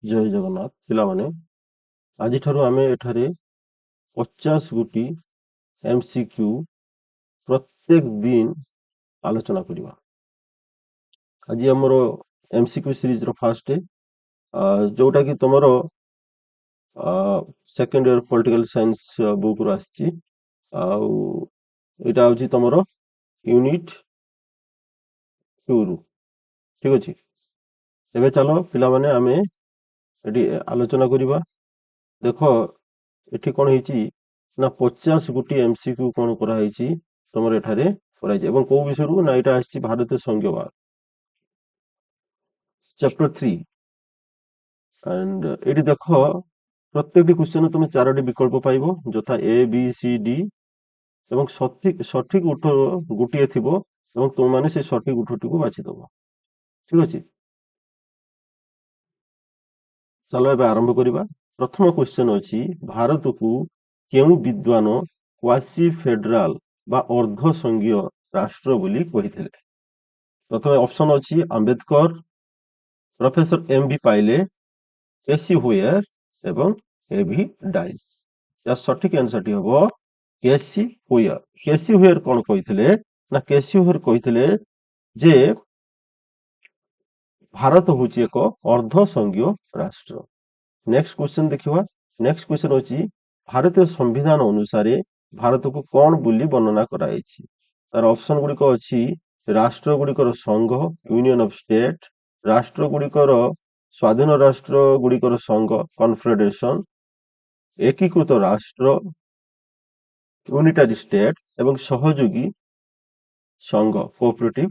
ଜୟ ଜଗନ୍ନାଥ ପିଲାମାନେ, ଆଜିଠାରୁ ଆମେ ଏଠାରେ 50 ଗୋଟି MCQ ପ୍ରତ୍ୟେକ ଦିନ ଆଲୋଚନା କରିବା। ଆଜି ଆମର MCQ ସିରିଜର ଫାଷ୍ଟ ଯୋଉଟା କି ତମର ସେକେଣ୍ଡ ଇୟର ପଲିଟିକାଲ ସାଇନ୍ସ ବୁକରୁ ଆସିଛି। ଆଉ ଏଇଟା ହଉଛି ତମର ୟୁନିଟ୍ 2 ରୁ। ଠିକ ଅଛି, ଏବେ ଚାଲ ପିଲାମାନେ ଆମେ ଏଠି ଆଲୋଚନା କରିବା। ଦେଖ ଏଠି କଣ ହେଇଛି ନା 50 ଗୋଟି MCQ କଣ କରାହେଇଛି ତମର ଏଠାରେ କରାଯାଇଛି ଏବଂ କୋଉ ବିଷୟରୁ ନା ଏଇଟା ଆସିଛି ଭାରତୀୟ ସଂଘବାଦ ଚ୍ୟାପ୍ଟର 3 ଆଣ୍ଡ ଏଠି ଦେଖ ପ୍ରତ୍ୟେକଟି କ୍ୱେଶ୍ଚନ ତୁମେ 4ଟି ବିକଳ୍ପ ପାଇବ, ଯଥା A B C D ଏବଂ ସଠିକ ଉତ୍ତର ଗୋଟିଏ ଥିବ ଏବଂ ତୁମମାନେ ସେ ସଠିକ ଉତ୍ତରଟିକୁ ବାଛିଦବ। ଠିକ ଅଛି, ଚାଲ ଏବେ ଆରମ୍ଭ କରିବା। ପ୍ରଥମ କ୍ୱେଶ୍ଚନ ଅଛି, ଭାରତକୁ କେଉଁ ବିଦ୍ୱାନ କ୍ୱାସି ଫେଡେରାଲ ବା ଅର୍ଦ୍ଧ ସଂଘୀୟ ରାଷ୍ଟ୍ର ବୋଲି କହିଥିଲେ? ପ୍ରଥମେ ଅପସନ ଅଛି ଆମ୍ବେଦକର, ପ୍ରଫେସର M.B. ପାଇଲେ, କେସି ହୁଏର ଏବଂ A.V. ଡାଇସ୍। ଯାର ସଠିକ ଆନ୍ସରଟି ହବ କେସି ହୁଏର। କେସି ହୁଏର କଣ କହିଥିଲେ ନା କେସି ହୁଏର କହିଥିଲେ ଯେ ଭାରତ ହେଉଛି ଏକ ଅର୍ଦ୍ଧ ସଂଘୀୟ ରାଷ୍ଟ୍ର। ନେକ୍ସଟ କ୍ୱେଶ୍ଚନ ଦେଖିବା। ନେକ୍ସଟ କ୍ୱେଶ୍ଚନ ଅଛି, ଭାରତୀୟ ସମ୍ବିଧାନ ଅନୁସାରେ ଭାରତକୁ କଣ ବୋଲି ବର୍ଣ୍ଣନା କରାଯାଇଛି? ତାର ଅପସନ ଗୁଡିକ ଅଛି ରାଷ୍ଟ୍ର ଗୁଡିକର ସଂଘ, ୟୁନିୟନ ଅଫ ଷ୍ଟେଟ, ରାଷ୍ଟ୍ର ଗୁଡିକର ସ୍ୱାଧୀନ ରାଷ୍ଟ୍ର ଗୁଡିକର ସଂଘ, କନଫେଡେରେସନ, ଏକୀକୃତ ରାଷ୍ଟ୍ର, ୟୁନିଟାରୀ ଷ୍ଟେଟ ଏବଂ ସହଯୋଗୀ ସଂଘ, କୋଅପରେଟିଭ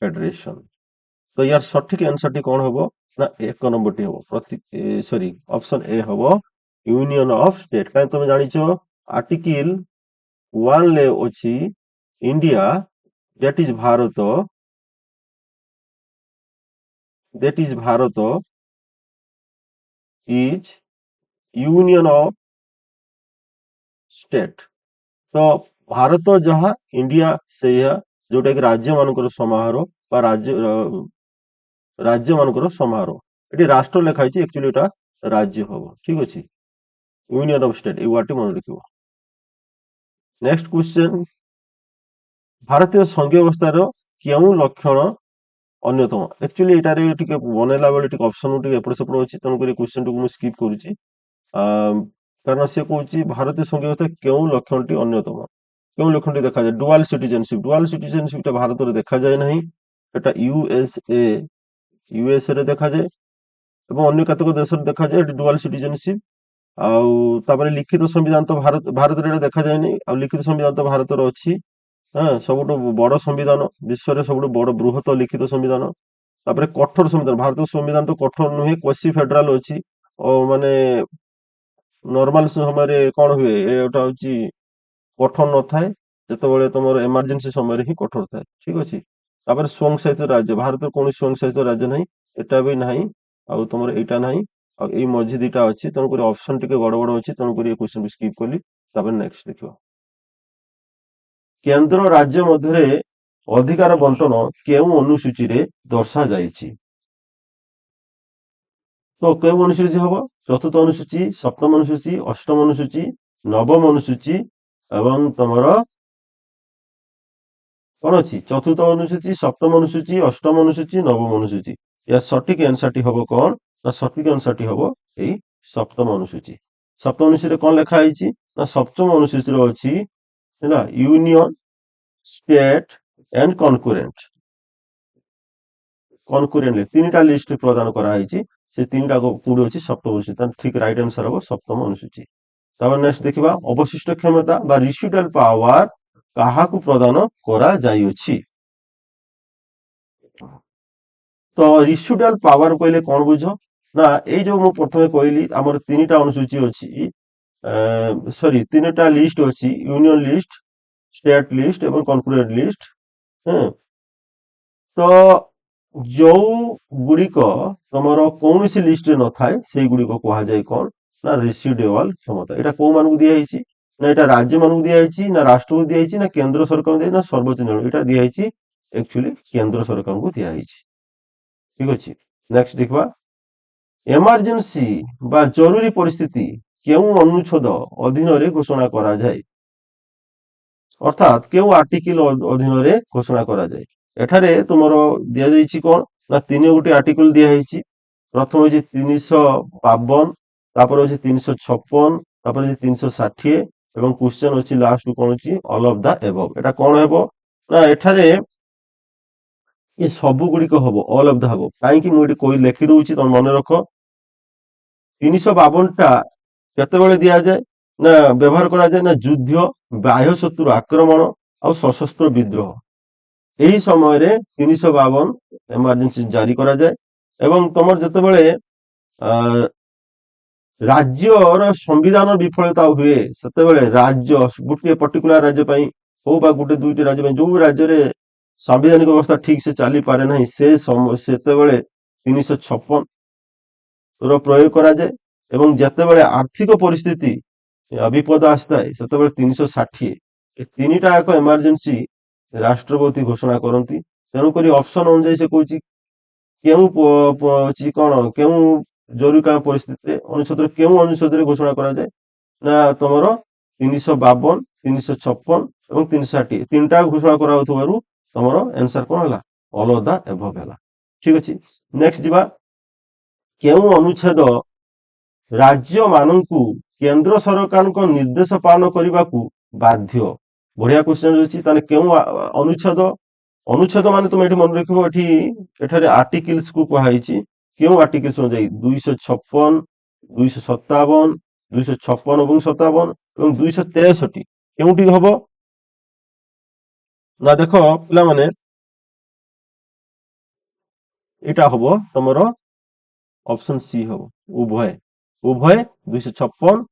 ଫେଡେରେସନ। ତ ୟାର ସଠିକ ଆନ୍ସରଟି କଣ ହବ ନା ଏକ ନମ୍ବରଟି ହବ, ସରି ଅପସନ ଏ ହବ ୟୁନିୟନ ଅଫ ଷ୍ଟେଟ। କାରଣ ତମେ ଜାଣିଛ ଆର୍ଟିକିଲ 1 ରେ ଅଛି India that is Bharat is union of state. ତ ଭାରତ ଯାହା ଇଣ୍ଡିଆ ସେଇଆ, ଯୋଉଟା କି ରାଜ୍ୟ ମାନଙ୍କର ସମାହାର ବା ରାଜ୍ୟ ମାନଙ୍କର ସମାରୋହ। ଏଠି ରାଷ୍ଟ୍ର ଲେଖା ହେଇଛି, ଆକ୍ଚୁଆଲି ଏଟା ରାଜ୍ୟ ହବ। ଠିକ ଅଛି, ୟୁନିୟନ ଅଫ ଷ୍ଟେଟ, ଏଇ ୱାର୍ଡଟି ମନେ ରଖିବ। ନେକ୍ସଟ କ୍ୱେଶ୍ଚନ, ଭାରତୀୟ ସଂଘୀୟ ବ୍ୟବସ୍ଥାର କେଉଁ ଲକ୍ଷଣ ଅନ୍ୟତମ? ଆକ୍ଚୁଆଲି ଏଇଟାରେ ଟିକେ ବନେଇଲା ବେଳେ ଟିକେ ଅପସନ ଟିକେ ଏପଟ ସେପଟ ଅଛି, ତେଣୁକରି କ୍ୱେଶ୍ଚନଟିକୁ ମୁଁ ସ୍କିପ୍ କରୁଛି। କାରଣ ସେ କହୁଛି ଭାରତୀୟ ସଂଘୀୟ ବ୍ୟବସ୍ଥା କେଉଁ ଲକ୍ଷଣଟି ଅନ୍ୟତମ? କେଉଁ ଲକ୍ଷଣଟି ଦେଖାଯାଏ? Dual citizenship. ଡୁଆଲ ସିଟିଜେନସିପଟା ଭାରତରେ ଦେଖାଯାଏ ନାହିଁ, এটা ୟୁଏସଏ ରେ ଦେଖାଯାଏ ଏବଂ ଅନ୍ୟ କେତେକ ଦେଶରେ ଦେଖାଯାଏ ଏଠି ଡୁଆଲ ସିଟିଜେନସିପ। ଆଉ ତାପରେ ଲିଖିତ ସମ୍ବିଧାନ ତ ଭାରତରେ ଏଟା ଦେଖାଯାଏନି, ଆଉ ଲିଖିତ ସମ୍ବିଧାନ ତ ଭାରତର ଅଛି। ସବୁଠୁ ବଡ ସମ୍ବିଧାନ, ବିଶ୍ୱରେ ସବୁଠୁ ବଡ ବୃହତ ଲିଖିତ ସମ୍ବିଧାନ। ତାପରେ କଠୋର ସମ୍ବିଧାନ, ଭାରତୀୟ ସମ୍ବିଧାନ ତ କଠୋର ନୁହେଁ, କ୍ୱାସି ଫେଡେରାଲ ଅଛି। ମାନେ ନର୍ମାଲ ସମୟରେ କଣ ହୁଏ, ଏଟା ହଉଛି କଠୋର ନଥାଏ, ଯେତେବେଳେ ତମର ଏମର୍ଜେନ୍ସି ସମୟରେ ହିଁ କଠୋର ଥାଏ। ଠିକ ଅଛି, ତାପରେ ସ୍ୱୟଂଶାସିତ ରାଜ୍ୟ, ଭାରତରେ କୌଣସି ସ୍ୱୟଂଶାସିତ ରାଜ୍ୟ ନାହିଁ, ଏଟା ବି ନାହିଁ, ଆଉ ତମର ଏଇଟା ନାହିଁ, ଆଉ ଏଇ ମଝି ଦିଟା ଅଛି। ତେଣୁକରି ଅପସନ ଟିକେ ଗଡବଡ ଅଛି, ତେଣୁକରି ଏ କ୍ୱେଶ୍ଚନ ସ୍କିପ୍ କଲି। ତାପରେ ନେକ୍ସଟ ଦେଖିବା, କେନ୍ଦ୍ର ରାଜ୍ୟ ମଧ୍ୟରେ ଅଧିକାର ବଣ୍ଟନ କେଉଁ ଅନୁସୂଚୀରେ ଦର୍ଶାଯାଇଛି? ତ କେଉଁ ଅନୁସୂଚୀ ହବ? ଚତୁର୍ଥ ଅନୁସୂଚୀ, ସପ୍ତମ ଅନୁସୂଚୀ, ଅଷ୍ଟମ ଅନୁସୂଚୀ, ନବମ ଅନୁସୂଚୀ ଏବଂ ତମର କଣ ଅଛି? ଚତୁର୍ଥ ଅନୁସୂଚୀ, ସପ୍ତମ ଅନୁସୂଚୀ, ଅଷ୍ଟମ ଅନୁସୂଚୀ, ନବମ ଅନୁସୂଚୀ। ଏହା ସଠିକ ଆନ୍ସରଟି ହବ କଣ ନା ସଠିକ ଆନ୍ସରଟି ହବ ଏଇ ସପ୍ତମ ଅନୁସୂଚୀ। ସପ୍ତମ ଅନୁସୂଚୀରେ କଣ ଲେଖା ହେଇଛି ନା ସପ୍ତମ ଅନୁସୂଚୀରେ ଅଛି ହେଲା ୟୁନିୟନ, ଷ୍ଟେଟ ଏଣ୍ଡ କନକୁରେଣ୍ଟଲି ତିନିଟା ଲିଷ୍ଟ ପ୍ରଦାନ କରାଯାଇଛି। ସେ ତିନିଟା କୋଉଠି ଅଛି? ସପ୍ତମ ଅନୁସୂଚୀ। ତାହେଲେ ଠିକ ରାଇଟ ଆନ୍ସର ହବ ସପ୍ତମ ଅନୁସୂଚୀ। ତାପରେ ନେକ୍ସଟ ଦେଖିବା, ଅବଶିଷ୍ଟ କ୍ଷମତା ବା ରିସିଡୁଆଲ ପାୱାର କାହାକୁ ପ୍ରଦାନ କରାଯାଇଅଛି? ତ ରିସିଡୁଆଲ ପାୱାର କହିଲେ କଣ ବୁଝ ନା, ଏଇ ଯୋଉ ମୁଁ ପ୍ରଥମେ କହିଲି ଆମର ତିନିଟା ଅନୁସୂଚୀ ଅଛି, ସରି ତିନିଟା ଲିଷ୍ଟ ଅଛି, ୟୁନିୟନ ଲିଷ୍ଟ, ଷ୍ଟେଟ ଲିଷ୍ଟ ଏବଂ କନକୁରେଣ୍ଟ ଲିଷ୍ଟ। ତ ଯୋଉ ଗୁଡିକ ତମର କୌଣସି ଲିଷ୍ଟରେ ନଥାଏ ସେଇଗୁଡିକ କୁହାଯାଏ କଣ ନା ରେସିଡୁଆଲ କ୍ଷମତା। ଏଇଟା କୋଉ ମାନଙ୍କୁ ଦିଆଯାଇଛି ନା ଏଇଟା ରାଜ୍ୟ ମାନଙ୍କୁ ଦିଆଯାଇଛି, ନା ରାଷ୍ଟ୍ରକୁ ଦିଆଯାଇଛି, ନା କେନ୍ଦ୍ର ସରକାରଙ୍କୁ ଦିଆଯାଇଛି, ନା ସର୍ବୋଚ୍ଚ ନ୍ୟାୟାଳୟ? ଏଇଟା ଦିଆଯାଇଛି ଆକ୍ଚୁଆଲି କେନ୍ଦ୍ର ସରକାରଙ୍କୁ ଦିଆଯାଇଛି। ଠିକ ଅଛି, ନେକ୍ସଟ ଦେଖିବା, ଏମର୍ଜେନ୍ସି ବା ଜରୁରୀ ପରିସ୍ଥିତି କେଉଁ ଅନୁଚ୍ଛେଦ ଅଧୀନରେ ଘୋଷଣା କରାଯାଏ? ଅର୍ଥାତ୍ କେଉଁ ଆର୍ଟିକିଲ ଅଧୀନରେ ଘୋଷଣା କରାଯାଏ? ଏଠାରେ ତୁମର ଦିଆଯାଇଛି କଣ ନା ତିନି ଗୋଟି ଆର୍ଟିକିଲ ଦିଆହେଇଛି। ପ୍ରଥମ ହେଉଛି 352, ତାପରେ ଅଛି 356, ତାପରେ ଅଛି 360 ଏବଂ କ୍ୱେଶ୍ଚନ ଅଛି ଲାଷ୍ଟ କଣ ଅଛି ଅଲ୍ ଅଫ୍ ଦ ଏବଭ୍। ଏଟା କଣ ହେବ ନା ଏଠାରେ ଏ ସବୁ ଗୁଡିକ ହବ ଅଲ୍ ଅଫ୍ ଦ ହବ। କାହିଁକି ମୁଁ ଏଠି ଲେଖି ଦଉଛି ତମେ ମନେ ରଖ। 352 ଟା କେତେବେଳେ ଦିଆଯାଏ ନା ବ୍ୟବହାର କରାଯାଏ ନା ଯୁଦ୍ଧ, ବାହ୍ୟ ଶତ୍ରୁ ଆକ୍ରମଣ ଆଉ ସଶସ୍ତ୍ର ବିଦ୍ରୋହ। ଏହି ସମୟରେ 352 ଏମର୍ଜେନ୍ସି ଜାରି କରାଯାଏ ଏବଂ ତମର ଯେତେବେଳେ ରାଜ୍ୟର ସମ୍ବିଧାନ ବିଫଳତା ହୁଏ ସେତେବେଳେ ରାଜ୍ୟ ଗୋଟିଏ ପର୍ଟିକୁଲାର ରାଜ୍ୟ ପାଇଁ ହଉ ବା ଗୋଟେ ଦୁଇଟି ରାଜ୍ୟ ପାଇଁ ଯୋଉ ରାଜ୍ୟରେ ସାମ୍ବିଧାନିକ ବ୍ୟବସ୍ଥା ଠିକ ସେ ଚାଲିପାରେ ନାହିଁ ସେତେବେଳେ 356 ର ପ୍ରୟୋଗ କରାଯାଏ ଏବଂ ଯେତେବେଳେ ଆର୍ଥିକ ପରିସ୍ଥିତି ବିପଦ ଆସିଥାଏ ସେତେବେଳେ 360 ଏ ତିନିଟା ଏକ ଏମର୍ଜେନ୍ସି ରାଷ୍ଟ୍ରପତି ଘୋଷଣା କରନ୍ତି। ତେଣୁକରି ଅପସନ ଅନୁଯାୟୀ ସେ କହୁଛି କେଉଁ ଜରୁରୀକାଳୀନ ପରିସ୍ଥିତିରେ ଅନୁଚ୍ଛେଦରେ କେଉଁ ଅନୁଚ୍ଛେଦରେ ଘୋଷଣା କରାଯାଏ ନା ତମର 352, 356 ଏବଂ 360 ତିନିଟା ଘୋଷଣା କରାଯାଉଥିବାରୁ ତମର ଆନ୍ସର କଣ ହେଲା ଅଲ୍ ଅଫ୍ ଦ ଏଭବ୍ ହେଲା। ଠିକ ଅଛି, ନେକ୍ସଟ ଯିବା। କେଉଁ ଅନୁଚ୍ଛେଦ ରାଜ୍ୟମାନଙ୍କୁ କେନ୍ଦ୍ର ସରକାରଙ୍କ ନିର୍ଦ୍ଦେଶ ପାଳନ କରିବାକୁ ବାଧ୍ୟ? ବଢିଆ କ୍ୱେଶ୍ଚନ ଅଛି। ତାହେଲେ କେଉଁ ଅନୁଚ୍ଛେଦ? ଅନୁଚ୍ଛେଦ ମାନେ ତୁମେ ଏଠି ମନେ ରଖିବ ଏଠାରେ ଆର୍ଟିକିଲ୍ସ କୁ କୁହାଯାଇଛି। କେଉଁ ଆର୍ଟିକିଲ୍ସ ଅନୁଯାୟୀ 256, 257, 256 ଏବଂ 57 ଏବଂ 263 କେଉଁଠି ହବ ନା ଦେଖ ପିଲାମାନେ ଏଇଟା ହବ ତମର ଅପସନ ସି ହବ ଉଭୟ 256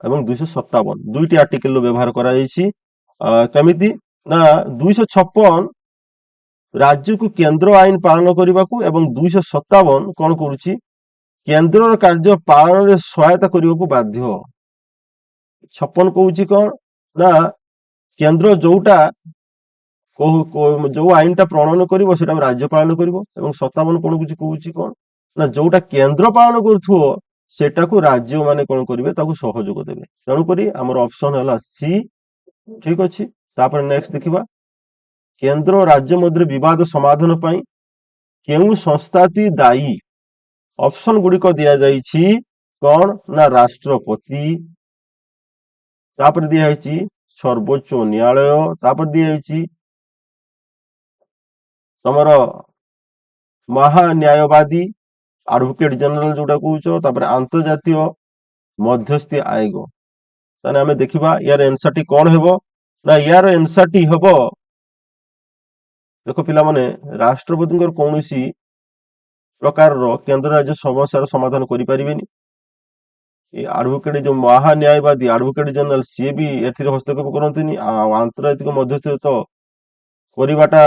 ଏବଂ 257 ଦୁଇଟି ଆର୍ଟିକେଲ ବ୍ୟବହାର କରାଯାଇଛି। କେମିତି ନା 256 ରାଜ୍ୟକୁ କେନ୍ଦ୍ର ଆଇନ ପାଳନ କରିବାକୁ ଏବଂ 257 କଣ କରୁଛି କେନ୍ଦ୍ରର କାର୍ଯ୍ୟ ପାଳନରେ ସହାୟତା କରିବାକୁ ବାଧ୍ୟ। 56 କହୁଛି କଣ ନା କେନ୍ଦ୍ର ଯୋଉ ଆଇନଟା ପ୍ରଣୟନ କରିବ ସେଟା ରାଜ୍ୟ ପାଳନ କରିବ ଏବଂ 57 କଣ କିଛି କହୁଛି କଣ ନା ଯୋଉଟା କେନ୍ଦ୍ର ପାଳନ କରୁଥିବ ସେଟାକୁ ରାଜ୍ୟ ମାନେ କଣ କରିବେ ତାକୁ ସହଯୋଗ ଦେବେ। ତେଣୁକରି ଆମର ଅପସନ ହେଲା ସି। ଠିକ ଅଛି, ତାପରେ ନେକ୍ସଟ ଦେଖିବା। କେନ୍ଦ୍ର ରାଜ୍ୟ ମଧ୍ୟରେ ବିବାଦ ସମାଧାନ ପାଇଁ କେଉଁ ସଂସ୍ଥାଟି ଦାୟୀ? ଅପସନ ଗୁଡିକ ଦିଆଯାଇଛି କଣ ନା ରାଷ୍ଟ୍ରପତି, ତାପରେ ଦିଆଯାଇଛି ସର୍ବୋଚ୍ଚ ନ୍ୟାୟାଳୟ, ତାପରେ ଦିଆଯାଇଛି ତମର ମହାନ୍ୟାୟବାଦୀ ଆଡଭୋକେଟ ଜେନେରାଲ ଯୋଉଟା କହୁଛ, ତାପରେ ଆନ୍ତର୍ଜାତୀୟ ମଧ୍ୟସ୍ଥି ଆୟୋଗ। ତାହେଲେ ଆମେ ଦେଖିବା ୟାର ଏନ୍ସରଟି କଣ ହେବ ନା ୟାର ଏନ୍ସରଟି ହେବ ଦେଖ ପିଲାମାନେ ରାଷ୍ଟ୍ରପତିଙ୍କର କୌଣସି ପ୍ରକାରର କେନ୍ଦ୍ର ରାଜ୍ୟ ସମସ୍ୟାର ସମାଧାନ କରିପାରିବେନି। ଆଡଭୋକେଟ ଯୋଉ ମହାନ୍ୟାୟବାଦୀ ଆଡଭୋକେଟ ଜେନେରାଲ ସିଏ ବି ଏଥିରେ ହସ୍ତକ୍ଷେପ କରନ୍ତିନି। ଆଉ ଆନ୍ତର୍ଜାତିକ ମଧ୍ୟସ୍ଥି ତ କରିବାଟା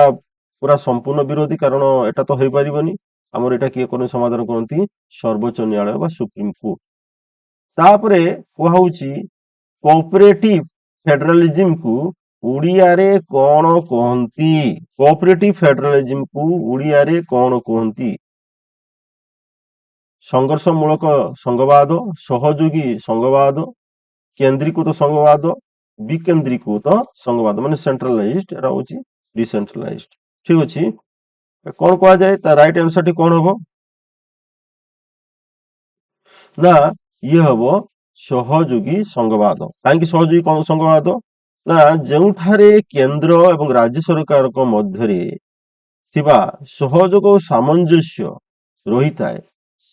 ପୁରା ସମ୍ପୂର୍ଣ୍ଣ ବିରୋଧୀ, କାରଣ ଏଟା ତ ହେଇପାରିବନି। ଆମର ଏଟା କିଏ ସମାଧାନ କରନ୍ତି ସର୍ବୋଚ୍ଚ ନ୍ୟାୟାଳୟ ବା ସୁପ୍ରିମକୋର୍ଟ। ତାପରେ କୁହାହଉଛି କୋଅପରେଟିଭ ଫେଡେରାଲିଜିମକୁ ଓଡ଼ିଆରେ କଣ କହନ୍ତି? କୋଅପରେଟିଭ ଫେଡେରାଲିଜିମକୁ ଓଡ଼ିଆରେ କଣ କୁହନ୍ତି? ସଂଘର୍ଷମୂଳକ ସଂଘବାଦ, ସହଯୋଗୀ ସଂଘବାଦ, କେନ୍ଦ୍ରୀକୃତ ସଂଘବାଦ, ବିକେନ୍ଦ୍ରୀକୃତ ସଂଘବାଦ ମାନେ ସେଣ୍ଟ୍ରାଲାଇଜଡ, ଏଟା ହଉଛି ଡିସେଣ୍ଟ୍ରାଲାଇଜଡ। ଠିକ ଅଛି, କଣ କୁହାଯାଏ ତା ରାଇଟ ଆନ୍ସରଟି କଣ ହବ ନା ଇଏ ହବ ସହଯୋଗୀ ସଂଘବାଦ। କାହିଁକି ସହଯୋଗୀ ସଂଘବାଦ ନା ଯେଉଁଠାରେ କେନ୍ଦ୍ର ଏବଂ ରାଜ୍ୟ ସରକାରଙ୍କ ମଧ୍ୟରେ ଥିବା ସହଯୋଗ ଓ ସାମଞ୍ଜସ୍ୟ ରହିଥାଏ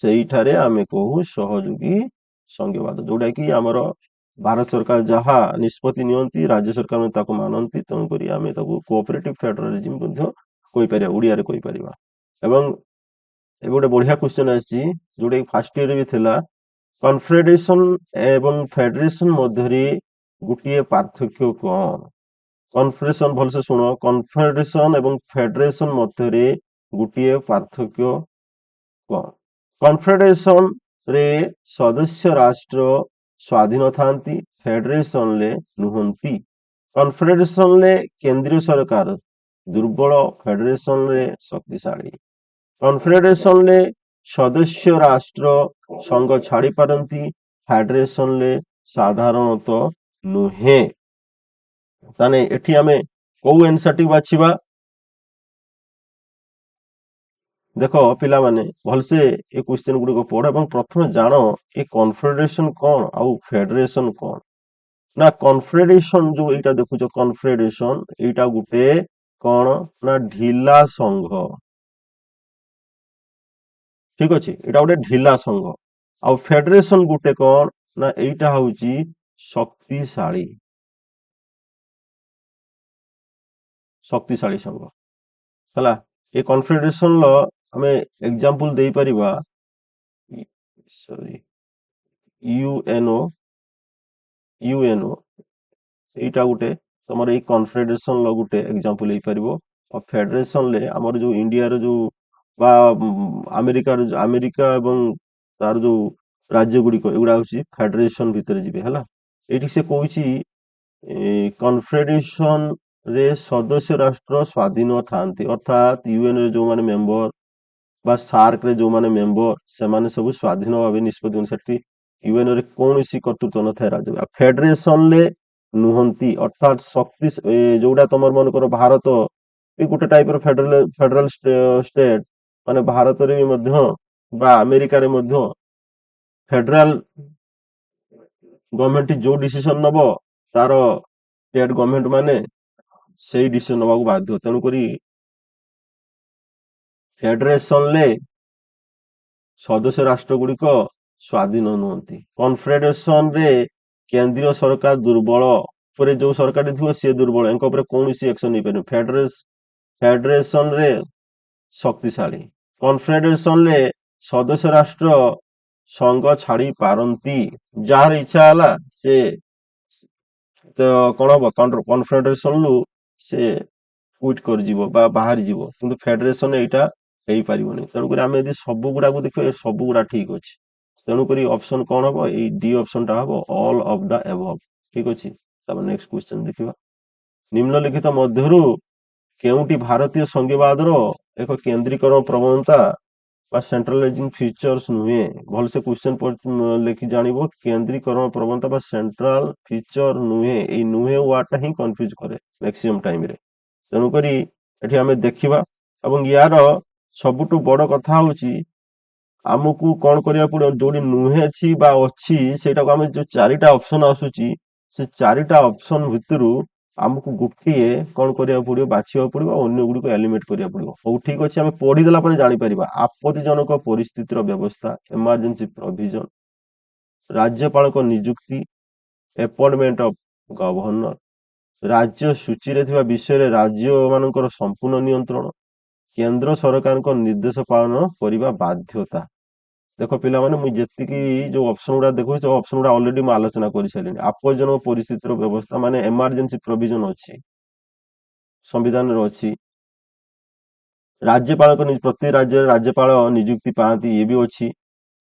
ସେଇଠାରେ ଆମେ କହୁ ସହଯୋଗୀ ସଂଘବାଦ। ଯୋଉଟା କି ଆମର ଭାରତ ସରକାର ଯାହା ନିଷ୍ପତ୍ତି ନିଅନ୍ତି ରାଜ୍ୟ ସରକାର ତାକୁ ମାନନ୍ତି। ତେଣୁକରି ଆମେ ତାକୁ କୋଅପରେଟିଭ ଫେଡେରାଲିଜିମ ମଧ୍ୟ କହିପାରିବା, ଓଡିଆରେ କହିପାରିବା। ଏବଂ ଏବେ ଗୋଟେ ବଢିଆ କ୍ୱେଶ୍ଚନ ଆସିଛି ଯୋଉଟା କି ଫାର୍ଷ୍ଟ ଇୟର ବି ଥିଲା। କନଫେଡେରେସନ ଏବଂ ଫେଡେରେସନ ମଧ୍ୟରେ ଗୋଟିଏ ପାର୍ଥକ୍ୟ କଣ? କନଫେଡେରେସନ ଭଲସେ ଶୁଣ, କନଫେଡେରେସନ ଏବଂ ଫେଡେରେସନ ମଧ୍ୟରେ ଗୋଟିଏ ପାର୍ଥକ୍ୟ କଣ? କନଫେଡେରେସନ ରେ ସଦସ୍ୟ ରାଷ୍ଟ୍ର ସ୍ୱାଧୀନ ଥାନ୍ତି, ଫେଡେରେସନରେ ନୁହନ୍ତି। କନଫେଡେରେସନରେ କେନ୍ଦ୍ରୀୟ ସରକାର ଦୁର୍ବଳ, ଫେଡେରେସନରେ ଶକ୍ତିଶାଳୀ। କନଫେଡେରେସନରେ ସଦସ୍ୟ ରାଷ୍ଟ୍ର ସଂଘ ଛାଡି ପାରନ୍ତି, ଫେଡେରେସନରେ ସାଧାରଣତଃ ନୁହେଁ। ତାହେଲେ ଏଠି ଆମେ କୋଉ ଆନ୍ସରଟି ବାଛିବା? ଦେଖ ପିଲାମାନେ ଭଲସେ ଏ କ୍ୱେଶ୍ଚନ ଗୁଡିକ ପଢ ଏବଂ ପ୍ରଥମେ ଜାଣ ଏ କନଫେଡେରେସନ କଣ ଆଉ ଫେଡେରେସନ କଣ। ନା କନଫେଡେରେସନ ଯୋଉ ଏଇଟା ଦେଖୁଛ କନଫେଡେରେସନ ଏଇଟା ଗୋଟେ କଣ ନା ଢିଲା ସଂଘ। ଠିକ ଅଛି, ଏଇଟା ଗୋଟେ ଢିଲା ସଂଘ। ଆଉ ଫେଡେରେସନ ଗୋଟେ କଣ ନା ଏଇଟା ହଉଛି ଶକ୍ତିଶାଳୀ ସଂଘ ହେଲା। ଏ କନଫେଡେରେସନ ର ଆମେ ଏକ୍ସାମ୍ପଲ ଦେଇପାରିବା ସରି ୟୁଏନଓ ଏଇଟା ଗୋଟେ ତମର ଏଇ କନଫେଡେରେସନ ର ଗୋଟେ ଏକ୍ସାମ୍ପଲ ହେଇପାରିବ। ଆଉ ଫେଡେରେସନ ରେ ଆମର ଯୋଉ ଇଣ୍ଡିଆର ଯୋଉ ବା ଆମେରିକା ଏବଂ ତାର ଯୋଉ ରାଜ୍ୟ ଗୁଡିକ ଏଗୁଡା ହଉଛି ଫେଡେରେସନ ଭିତରେ ଯିବେ ହେଲା। ଏଇଠି ସେ କହୁଛି କନଫେଡେରେସନ ରେ ସଦସ୍ୟ ରାଷ୍ଟ୍ର ସ୍ୱାଧୀନ ଥାନ୍ତି, ଅର୍ଥାତ ୟୁଏନ ରେ ଯୋଉମାନେ ମେମ୍ବର ବା ସାର୍କ ରେ ଯୋଉମାନେ ମେମ୍ବର ସେମାନେ ସବୁ ସ୍ୱାଧୀନ ଭାବେ ନିଷ୍ପତ୍ତି ସେଠି ୟୁଏନ ରେ କୌଣସି କର୍ତ୍ତୃତ୍ୱ ନଥାଏ ରାଜ୍ୟ। ଆଉ ଫେଡେରେସନ ରେ ନୁହନ୍ତି, ଅର୍ଥାତ ଯୋଉଟା ତମର ମନେକର ଭାରତ ଏ ଗୋଟେ ଟାଇପ ର ଫେଡେରାଲ ଷ୍ଟେଟ, ମାନେ ଭାରତରେ ବି ମଧ୍ୟ ବା ଆମେରିକାରେ ମଧ୍ୟ ଫେଡେରାଲ ଗଭର୍ଣମେଣ୍ଟ ଯୋଉ ଡିସିସନ ନବ ତାର ଷ୍ଟେଟ ଗଭର୍ଣମେଣ୍ଟ ମାନେ ସେଇ ଡିସିସନ ନବାକୁ ବାଧ୍ୟ। ତେଣୁକରି ଫେଡେରେସନରେ ସଦସ୍ୟ ରାଷ୍ଟ୍ର ଗୁଡିକ ସ୍ୱାଧୀନ ନୁହନ୍ତି। କନଫେଡେରେସନରେ କେନ୍ଦ୍ରୀୟ ସରକାର ଦୁର୍ବଳ, ଉପରେ ଯୋଉ ସରକାର ଥିବ ସିଏ ଦୁର୍ବଳ, ଏଙ୍କ ଉପରେ କୌଣସି ଆକ୍ସନ ନେଇପାରିବ। ଫେଡେରେସନରେ ଶକ୍ତିଶାଳୀ। କନଫେଡେରେସନରେ ସଦସ୍ୟ ରାଷ୍ଟ୍ର ସଂଘ ଛାଡି ପାରନ୍ତି, ଯାହାର ଇଚ୍ଛା ହେଲା ସେ ତ କଣ ହବ କନଫେଡେରେସନରୁ ସେ କୁଇଟ୍ କରିଯିବ ବା ବାହାରି ଯିବ, କିନ୍ତୁ ଫେଡେରେସନ ଏଇଟା ହେଇପାରିବନି। ତେଣୁକରି ଆମେ ଯଦି ସବୁ ଗୁଡାକୁ ଦେଖିବା ସବୁ ଗୁଡା ଠିକ ଅଛି। ତେଣୁକରି ଅପସନ କଣ ହବ? ଏଇ ଡି ଅପସନ ଟା ହବ ଅଲ୍ ଅଫ ଦ ଏଭବ। ଠିକ ଅଛି, ତାପରେ ନେକ୍ସଟ କ୍ୱେଶ୍ଚନ ଦେଖିବା। ନିମ୍ନଲିଖିତ ମଧ୍ୟରୁ କେଉଁଟି ଭାରତୀୟ ସଂଘବାଦର ଏକ କେନ୍ଦ୍ରୀକରଣ ପ୍ରବଣତା ବା ସେଣ୍ଟ୍ରାଲାଇଜିଂ ଫିଚର୍ସ ନୁହେଁ? ଭଲସେ କ୍ୱେଶ୍ଚନ ଲେଖି ଜାଣିବ। କେନ୍ଦ୍ରୀକରଣ ପ୍ରବଣତା ବା ସେଣ୍ଟ୍ରାଲ ଫିଚର ନୁହେଁ, ଏଇ ନୁହେଁ ୱାର୍ଡ ଟା ହିଁ କନଫ୍ୟୁଜ କରେ ମ୍ୟାକ୍ସିମମ୍ ଟାଇମରେ। ତେଣୁକରି ଏଠି ଆମେ ଦେଖିବା ଏବଂ ୟାର ସବୁଠୁ ବଡ କଥା ହଉଛି ଆମକୁ କଣ କରିବାକୁ ପଡିବ, ଯୋଉଠି ନୁହେଁ ଅଛି ବା ଅଛି ସେଇଟାକୁ ଆମେ ଯୋଉ ଚାରିଟା ଅପସନ ଆସୁଛି ସେ ଚାରିଟା ଅପସନ ଭିତରୁ ଆମକୁ ଗୋଟିଏ କଣ କରିବାକୁ ପଡିବ, ବାଛିବାକୁ ପଡିବ, ଅନ୍ୟ ଗୁଡିକୁ ଏଲିମିନେଟ କରିବାକୁ ପଡିବ। ହଉ ଠିକ ଅଛି, ଆମେ ପଢିଦେଲା ପରେ ଜାଣିପାରିବା। ଆପତ୍ତିଜନକ ପରିସ୍ଥିତିର ବ୍ୟବସ୍ଥା, ଏମର୍ଜେନ୍ସି ପ୍ରୋଭିଜନ, ରାଜ୍ୟପାଳଙ୍କ ନିଯୁକ୍ତି, ଆପଏଣ୍ଟମେଣ୍ଟ ଅଫ ଗଭର୍ଣ୍ଣର, ରାଜ୍ୟ ସୂଚୀରେ ଥିବା ବିଷୟରେ ରାଜ୍ୟ ମାନଙ୍କର ସମ୍ପୂର୍ଣ୍ଣ ନିୟନ୍ତ୍ରଣ, କେନ୍ଦ୍ର ସରକାରଙ୍କ ନିର୍ଦ୍ଦେଶ ପାଳନ କରିବା ବାଧ୍ୟତା। ଦେଖ ପିଲାମାନେ, ମୁଁ ଯେତିକି ଯୋଉ ଅପସନ ଗୁଡା ଦେଖୁଛି ସେ ଅପସନ ଗୁଡା ଅଲରେଡି ମୁଁ ଆଲୋଚନା କରିସାରିଲିଣି। ଆପତ୍ତିଜନକ ପରିସ୍ଥିତିର ବ୍ୟବସ୍ଥା ମାନେ ଏମର୍ଜେନ୍ସି ପ୍ରୋଭିଜନ ଅଛି, ସମ୍ବିଧାନରେ ଅଛି। ରାଜ୍ୟପାଳଙ୍କ ପ୍ରତି ରାଜ୍ୟରେ ରାଜ୍ୟପାଳ ନିଯୁକ୍ତି ପାଆନ୍ତି, ଇଏ ବି ଅଛି।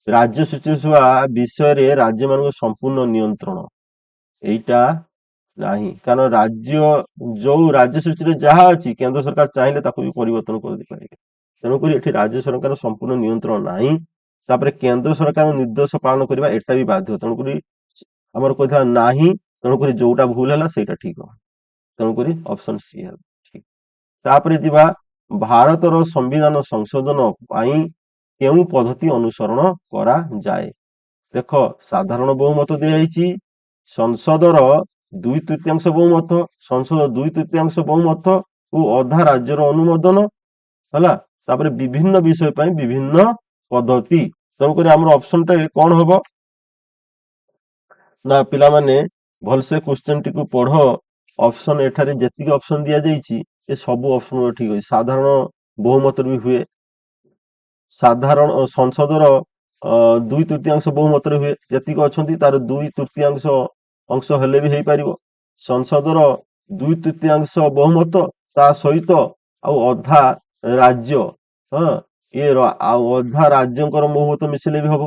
ରାଜ୍ୟ ସୂଚୀ ଥିବା ବିଷୟରେ ରାଜ୍ୟମାନଙ୍କ ସମ୍ପୂର୍ଣ୍ଣ ନିୟନ୍ତ୍ରଣ, ଏଇଟା ନାହିଁ, କାରଣ ଯୋଉ ରାଜ୍ୟ ସୂଚୀରେ ଯାହା ଅଛି କେନ୍ଦ୍ର ସରକାର ଚାହିଁଲେ ତାକୁ ବି ପରିବର୍ତ୍ତନ କରିଦେଇପାରିବେ। ତେଣୁକରି ଏଠି ରାଜ୍ୟ ସରକାର ସମ୍ପୂର୍ଣ୍ଣ ନିୟନ୍ତ୍ରଣ ନାହିଁ। ତାପରେ କେନ୍ଦ୍ର ସରକାର ନିର୍ଦ୍ଦେଶ ପାଳନ କରିବା ଏଟା ବି ବାଧ୍ୟ। ତେଣୁକରି ଆମର କହିଥିଲା ନାହିଁ, ତେଣୁକରି ଯୋଉଟା ଭୁଲ ହେଲା ସେଇଟା ଠିକ ହବ। ତେଣୁକରି ଅପସନ ସି ହେଲା ଠିକ। ତାପରେ ଯିବା, ଭାରତର ସମ୍ବିଧାନ ସଂଶୋଧନ ପାଇଁ କେଉଁ ପଦ୍ଧତି ଅନୁସରଣ କରାଯାଏ? ଦେଖ, ସାଧାରଣ ବହୁମତ ଦିଆଯାଇଛି, ସଂସଦର 2/3 ବହୁମତ, ସଂସଦ 2/3 ବହୁମତ ଓ ଅଧା ରାଜ୍ୟର ଅନୁମୋଦନ ହେଲା। ତାପରେ ବିଭିନ୍ନ ବିଷୟ ପାଇଁ ବିଭିନ୍ନ ପଦ୍ଧତି। ତେଣୁକରି ଆମର ଅପସନ ଟା କଣ ହବ ନା ପିଲାମାନେ ଭଲସେ କ୍ୱେଶ୍ଚନ ଟିକୁ ପଢ। ଅପସନ ଏଠାରେ ଯେତିକି ଅପସନ ଦିଆଯାଇଛି ଏ ସବୁ ଅପସନ ଠିକ ଅଛି। ସାଧାରଣ ବହୁମତରେ ବି ହୁଏ, ସାଧାରଣ ସଂସଦର 2/3 ବହୁମତରେ ହୁଏ, ଯେତିକି ଅଛନ୍ତି ତାର 2/3 ଅଂଶ ହେଲେ ବି ହେଇପାରିବ। ସଂସଦର 2/3 ବହୁମତ ତା ସହିତ ଆଉ ଅଧା ରାଜ୍ୟ, ହଁ ଆଉ ଅଧା ରାଜ୍ୟଙ୍କର ବହୁମତ ମିଶିଲେ ବି ହବ,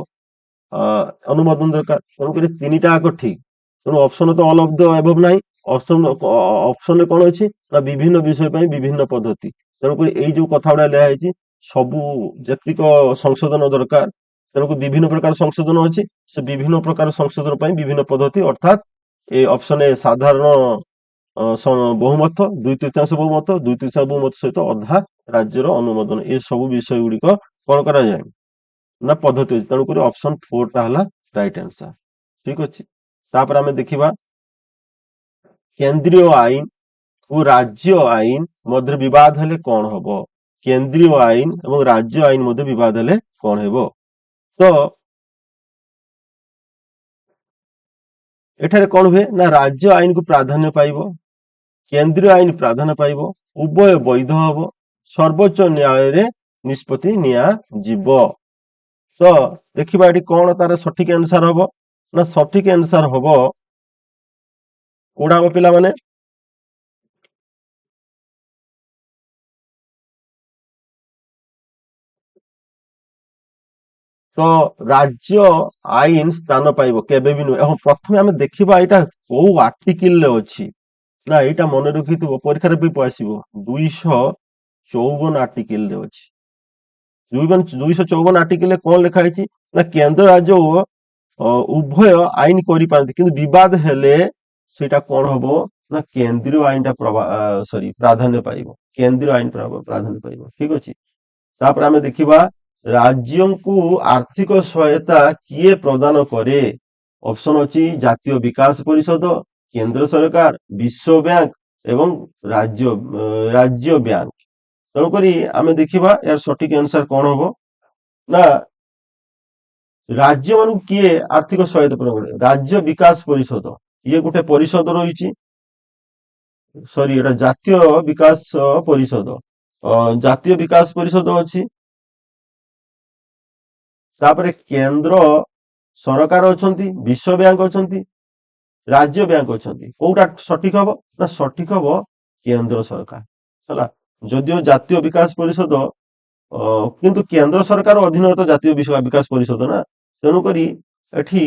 ଅନୁମୋଦନ ଦରକାର। ତେଣୁକରି ତିନିଟା ଆଗ ଠିକ। ତେଣୁ ଅପସନ ତ ଅଲ୍ ଅଫ ଦ ଏଭବ ନାହିଁ। ଅପସନରେ କଣ ଅଛି ନା ବିଭିନ୍ନ ବିଷୟ ପାଇଁ ବିଭିନ୍ନ ପଦ୍ଧତି। ତେଣୁକରି ଏଇ ଯୋଉ କଥା ଗୁଡା ଲେଖା ହେଇଛି ସବୁ ଯେତିକ ସଂଶୋଧନ ଦରକାର, ତେଣୁ ବିଭିନ୍ନ ପ୍ରକାର ସଂଶୋଧନ ଅଛି। ସେ ବିଭିନ୍ନ ପ୍ରକାର ସଂଶୋଧନ ପାଇଁ ବିଭିନ୍ନ ପଦ୍ଧତି, ଅର୍ଥାତ୍ ଏ ଅପସନ ଏ ସାଧାରଣ ବହୁମତ, ଦୁଇ ତୃତୀୟାଂଶ ବହୁମତ, ଦୁଇ ତୃତୀୟାଂଶ ବହୁମତ ସହିତ ଅଧା ରାଜ୍ୟର ଅନୁମୋଦନ, ଏ ସବୁ ବିଷୟ ଗୁଡିକ କଣ କରାଯାଏ ନା ପଦ୍ଧତି ଅଛି। ତେଣୁକରି ଅପସନ 4 ଟା ହେଲା ରାଇଟ ଆନ୍ସର। ଠିକ ଅଛି। ତାପରେ ଆମେ ଦେଖିବା କେନ୍ଦ୍ରୀୟ ଆଇନ ଓ ରାଜ୍ୟ ଆଇନ ମଧ୍ୟରେ ବିବାଦ ହେଲେ କଣ ହବ? କେନ୍ଦ୍ରୀୟ ଆଇନ ଏବଂ ରାଜ୍ୟ ଆଇନ ମଧ୍ୟରେ ବିବାଦ ହେଲେ କଣ ହେବ? ତ ଏଠାରେ କଣ ହୁଏ ନା ରାଜ୍ୟ ଆଇନକୁ ପ୍ରାଧାନ୍ୟ ପାଇବ, କେନ୍ଦ୍ରୀୟ ଆଇନ ପ୍ରାଧାନ୍ୟ ପାଇବ, ଉଭୟ ବୈଧ ହବ, ସର୍ବୋଚ୍ଚ ନ୍ୟାୟାଳୟରେ ନିଷ୍ପତ୍ତି ନିଆଯିବ। ତ ଦେଖିବା ଏଠି କଣ ତାର ସଠିକ ଆନ୍ସର ହବ ନା ସଠିକ ଆନ୍ସର ହବ କୋଉଟା ହବ ପିଲାମାନେ? ତ ରାଜ୍ୟ ଆଇନ ସ୍ଥାନ ପାଇବ, କେବେ ବି ନୁହେଁ। ଏବଂ ପ୍ରଥମେ ଆମେ ଦେଖିବା ଏଇଟା କୋଉ ଆର୍ଟିକିଲରେ ଅଛି। ନା ଏଇଟା ମନେ ରଖିଥିବ, ପରୀକ୍ଷାରେ ବି ଆସିବ। 254 ଆର୍ଟିକିଲରେ ଅଛି। 254 ଆର୍ଟିକିଲରେ କଣ ଲେଖା ହେଇଛି ନା କେନ୍ଦ୍ର ରାଜ୍ୟ ଉଭୟ ଆଇନ କରିପାରନ୍ତି, କିନ୍ତୁ ବିବାଦ ହେଲେ ସେଇଟା କଣ ହବ ନା କେନ୍ଦ୍ରୀୟ ଆଇନଟା ପ୍ରାଧାନ୍ୟ ପାଇବ, କେନ୍ଦ୍ରୀୟ ଆଇନ ପ୍ରାଧାନ୍ୟ ପାଇବ। ଠିକ ଅଛି। ତାପରେ ଆମେ ଦେଖିବା ରାଜ୍ୟଙ୍କୁ ଆର୍ଥିକ ସହାୟତା କିଏ ପ୍ରଦାନ କରେ? ଅପସନ ଅଛି ଜାତୀୟ ବିକାଶ ପରିଷଦ, କେନ୍ଦ୍ର ସରକାର, ବିଶ୍ୱ ବ୍ୟାଙ୍କ ଏବଂ ରାଜ୍ୟ ବ୍ୟାଙ୍କ। ତେଣୁକରି ଆମେ ଦେଖିବା ଏହାର ସଠିକ ଆନ୍ସର କଣ ହବ ନା ରାଜ୍ୟ ମାନଙ୍କୁ କିଏ ଆର୍ଥିକ ସହାୟତା ପ୍ରଦାନ କରେ? ରାଜ୍ୟ ବିକାଶ ପରିଷଦ, ଇଏ ଗୋଟେ ପରିଷଦ ରହିଛି। ଏଟା ଜାତୀୟ ବିକାଶ ପରିଷଦ, ଜାତୀୟ ବିକାଶ ପରିଷଦ ଅଛି। ତାପରେ କେନ୍ଦ୍ର ସରକାର ଅଛନ୍ତି, ବିଶ୍ୱ ବ୍ୟାଙ୍କ ଅଛନ୍ତି, ରାଜ୍ୟ ବ୍ୟାଙ୍କ ଅଛନ୍ତି। କୋଉଟା ସଠିକ ହବ ନା ସଠିକ ହବ କେନ୍ଦ୍ର ସରକାର ହେଲା। ଯଦିଓ ଜାତୀୟ ବିକାଶ ପରିଷଦ କିନ୍ତୁ କେନ୍ଦ୍ର ସରକାର ଅଧୀନସ୍ଥ ଜାତୀୟ ବିକାଶ ପରିଷଦ ନା, ତେଣୁକରି ଏଠି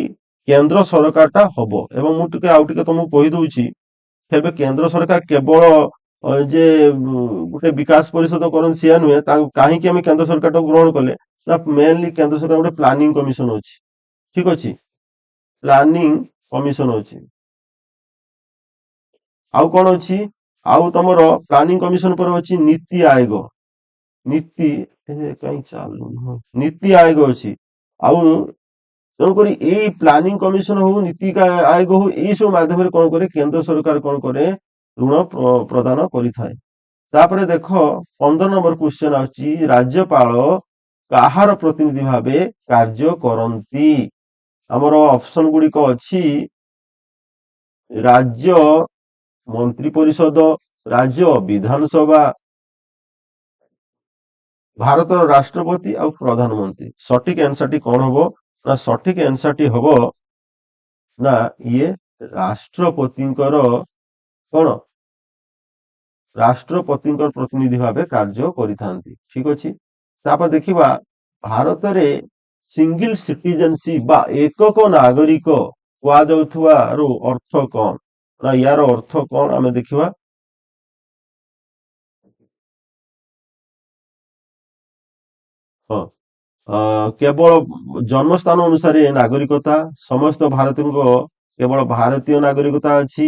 କେନ୍ଦ୍ର ସରକାରଟା ହବ। ଏବଂ ମୁଁ ଆଉ ଟିକେ ତମକୁ କହିଦଉଛି, ତେବେ କେନ୍ଦ୍ର ସରକାର କେବଳ ଯେ ଗୋଟେ ବିକାଶ ପରିଷଦ କରନ୍ତି ସେୟା ନୁହେଁ। ତାଙ୍କୁ କାହିଁକି ଆମେ କେନ୍ଦ୍ର ସରକାରଟାକୁ ଗ୍ରହଣ କଲେ ନା ମେନଲି କେନ୍ଦ୍ର ସରକାର ଗୋଟେ ପ୍ଲାନିଂ କମିଶନ ଅଛି। ଠିକ ଅଛି, ପ୍ଲାନିଂ କମିଶନ ଅଛି। ଆଉ କଣ ଅଛି? ଆଉ ତମର ପ୍ଲାନିଂ କମିଶନ ପରେ ଅଛି ନୀତି ଆୟୋଗ। ନୀତି ଆୟୋଗ ଅଛି। ଆଉ ତେଣୁକରି ଏଇ ପ୍ଲାନିଂ କମିଶନ ହଉ, ନୀତି ଆୟୋଗ ହଉ, ଏଇ ସବୁ ମାଧ୍ୟମରେ କଣ କରେ କେନ୍ଦ୍ର ସରକାର କଣ କରେ ଋଣ ପ୍ରଦାନ କରିଥାଏ। ତାପରେ ଦେଖ 15 ନମ୍ବର କ୍ୱେଶ୍ଚନ ଆସୁଛି ରାଜ୍ୟପାଳ କାହାର ପ୍ରତିନିଧି ଭାବେ କାର୍ଯ୍ୟ କରନ୍ତି? ଆମର ଅପସନ ଗୁଡିକ ଅଛି ରାଜ୍ୟ ମନ୍ତ୍ରୀ ପରିଷଦ, ରାଜ୍ୟ ବିଧାନସଭା, ଭାରତର ରାଷ୍ଟ୍ରପତି ଆଉ ପ୍ରଧାନମନ୍ତ୍ରୀ। ସଠିକ ଆନ୍ସରଟି କଣ ହବ ନା ସଠିକ ଆନ୍ସରଟି ହବ ନା ଇଏ ରାଷ୍ଟ୍ରପତିଙ୍କର କଣ ରାଷ୍ଟ୍ରପତିଙ୍କର ପ୍ରତିନିଧି ଭାବେ କାର୍ଯ୍ୟ କରିଥାନ୍ତି। ଠିକ ଅଛି। ତାପରେ ଦେଖିବା ଭାରତରେ ସିଙ୍ଗଲ ସିଟିଜେନସିପ ବା ଏକକ ନାଗରିକ କୁହାଯାଉଥିବାର ଅର୍ଥ କଣ? ନା ୟାର ଅର୍ଥ କଣ ଆମେ ଦେଖିବା। ହଁ, କେବଳ ଜନ୍ମସ୍ଥାନ ଅନୁସାରେ ନାଗରିକତା, ସମସ୍ତ ଭାରତୀୟଙ୍କ କେବଳ ଭାରତୀୟ ନାଗରିକତା ଅଛି,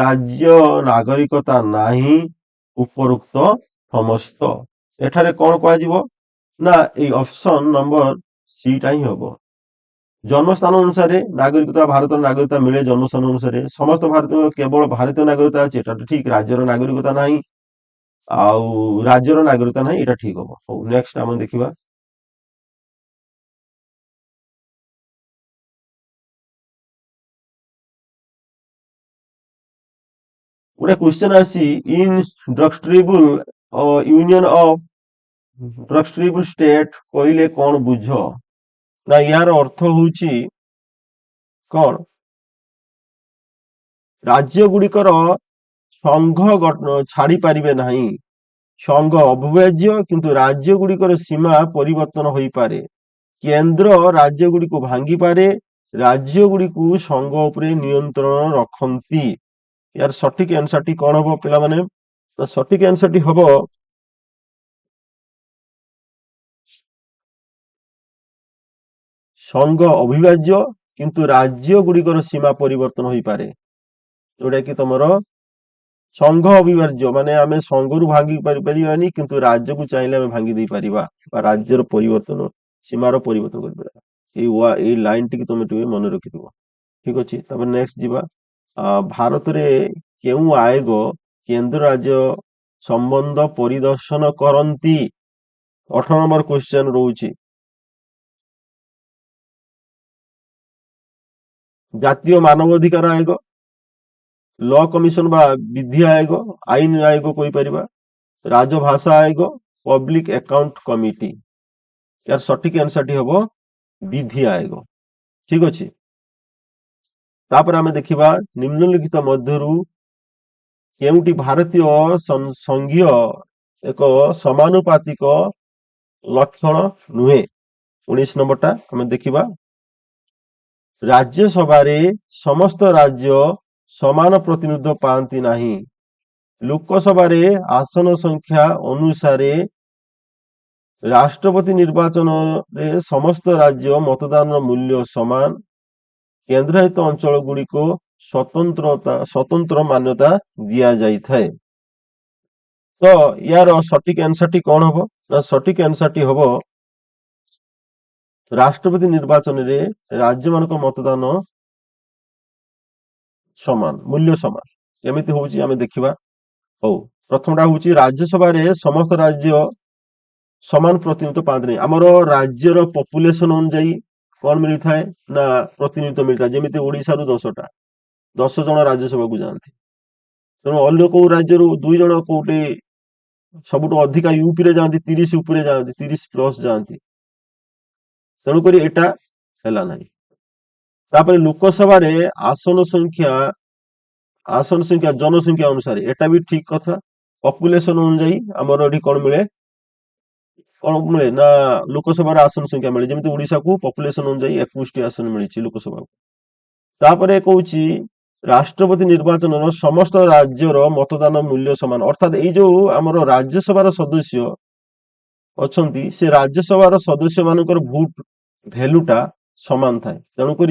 ରାଜ୍ୟ ନାଗରିକତା ନାହିଁ, ଉପରୋକ୍ତ ସମସ୍ତ। ଏଠାରେ କଣ କୁହାଯିବ ନା ଏଇ ଅପସନ ନମ୍ବର ସିଟା ହିଁ ହବ। ଜନ୍ମସ୍ଥାନ ଅନୁସାରେ ନାଗରିକତା, ଭାରତର ନାଗରିକତା ମିଳେ ଜନ୍ମସ୍ଥାନ ଅନୁସାରେ। ସମସ୍ତ ଭାରତୀୟ କେବଳ ଭାରତୀୟ ନାଗରିକତା ଅଛି, ଏଟା ତ ଠିକ। ରାଜ୍ୟର ନାଗରିକତା ନାହିଁ, ଆଉ ରାଜ୍ୟର ନାଗରିକତା ନାହିଁ, ଏଇଟା ଠିକ ହବ। ହଉ, ନେକ୍ସଟ ଆମେ ଦେଖିବା ଗୋଟେ କ୍ୱେଶ୍ଚନ ଆସିଛି ଇନଡ୍ରଷ୍ଟ୍ରିବୁଲ ୟୁନିୟନ ଅଫ ଡ୍ରଷ୍ଟ୍ରିବୁଲ ଷ୍ଟେଟ କହିଲେ କଣ ବୁଝ? ନା ୟାର ଅର୍ଥ ହଉଛି କଣ? ରାଜ୍ୟ ଗୁଡିକର ସଂଘ ଛାଡି ପାରିବେ ନାହିଁ। ସଂଘ ଅବିଭାଜ୍ୟ, କିନ୍ତୁ ରାଜ୍ୟ ଗୁଡିକର ସୀମା ପରିବର୍ତ୍ତନ ହୋଇପାରେ। କେନ୍ଦ୍ର ରାଜ୍ୟ ଗୁଡିକୁ ଭାଙ୍ଗିପାରେ, ରାଜ୍ୟ ଗୁଡିକୁ ସଂଘ ଉପରେ ନିୟନ୍ତ୍ରଣ ରଖନ୍ତି। यार सठिक आंसर टी कौन हम पिला माने? तो सठिक आंसर टी हम ସଂଘ ଅବିଭାଜ୍ୟ କିନ୍ତୁ ରାଜ୍ୟ ଗୁଡିକର ସୀମା ପରିବର୍ତ୍ତନ ହୋଇପାରେ। ଯୋଉଟା କି ତମର ସଂଘ ଅବିଭାଜ୍ୟ ମାନେ ଆମେ ସଂଘରୁ ଭାଙ୍ଗି ପାରିବାନି କିନ୍ତୁ ରାଜ୍ୟକୁ ଚାହିଁଲେ ଆମେ ଭାଙ୍ଗି ଦେଇ ପାରିବା ବା ରାଜ୍ୟର ପରିବର୍ତ୍ତନ ସୀମାର ପରିବର୍ତ୍ତନ କରିପାରିବା। ଏଇ ଲାଇନ ଟିକି ତମେ ଟିକେ ମନେ ରଖିଥିବ। ଠିକ ଅଛି, ତାପରେ ନେକ୍ସଟ ଯିବା। ଭାରତରେ କେଉଁ ଆୟୋଗ କେନ୍ଦ୍ର ରାଜ୍ୟ ସମ୍ବନ୍ଧ ପରିଦର୍ଶନ କରନ୍ତି? 18 ନମ୍ବର କ୍ୱେଶ୍ଚନ ରହୁଛି। ଜାତୀୟ ମାନବ ଅଧିକାର ଆୟୋଗ, ଲ କମିଶନ ବା ବିଧି ଆୟୋଗ, ଆଇନ ଆୟୋଗ କହିପାରିବା, ରାଜଭାଷା ଆୟୋଗ, ପବ୍ଲିକ ଆକାଉଣ୍ଟ କମିଟି। यार सठिक आंसर टी हबो विधि आयोग। ठीक अछि, तापर आमे देखिबा निम्नलिखित मध्यरु केउटी भारतीय संघीय एक समानुपातिक लक्षण नुहे। 19 नंबर टा आमे देखिबा राज्यसभा रे समस्त राज्य समान प्रतिनिधित्व पाती नाही। लोकसभा रे आसन संख्या अनुसारे राष्ट्रपति निर्वाचन रे समस्त राज्य मतदान मूल्य समान। केन्द्रायत्त अंचल गुड़िक स्वतंत्र मान्यता दिया जाई थाए। तो यार सठिक आंसर टी कौन हबो ना सठिक आंसर टी हबो राष्ट्रपति निर्वाचन रे राज्य मानक मतदान समान मूल्य समान केमिति होउची आमे देखिबा। हो प्रथमटा होउची राज्यसभा रे समस्त राज्य समान प्रतिनिधित्व पाते नहीं। आमर राज्यर पपुलेशन अनुଯାयी कौन मिली थाए ना प्रतिनिधित्व मिलता है। जेमिति ओडिशा रु 10टा 10 जन राज्यसभा को जाती, तेणु अन्य को राज्य दुई जन कोटे सबुठु अधिका यूपी रे जाती 30 उपरे जाती 30 प्लस जाती, तेणुक एटा हैला नहीं। तापर लोकसभा रे आसन संख्या जनसंख्या अनुसार एटा भी ठीक कथा। पपुलेशन अनुଯାयी आमर एठी कौन मिले कौन मिले ना लोकसभा आसन संख्या मिले। जेमिति ओडिशा को पपुलेशन अनुଯାयी 21 टी आसन मिली लोकसभा को। तापरे कहूची राष्ट्रपति निर्वाचन समस्त राज्यर मतदान मूल्य समान, अर्थात ये जो आमर राज्यसभा सदस्य अच्छी से राज्यसभा सदस्य मानकर भोट भैल्यूटा समान थाए। तेणुक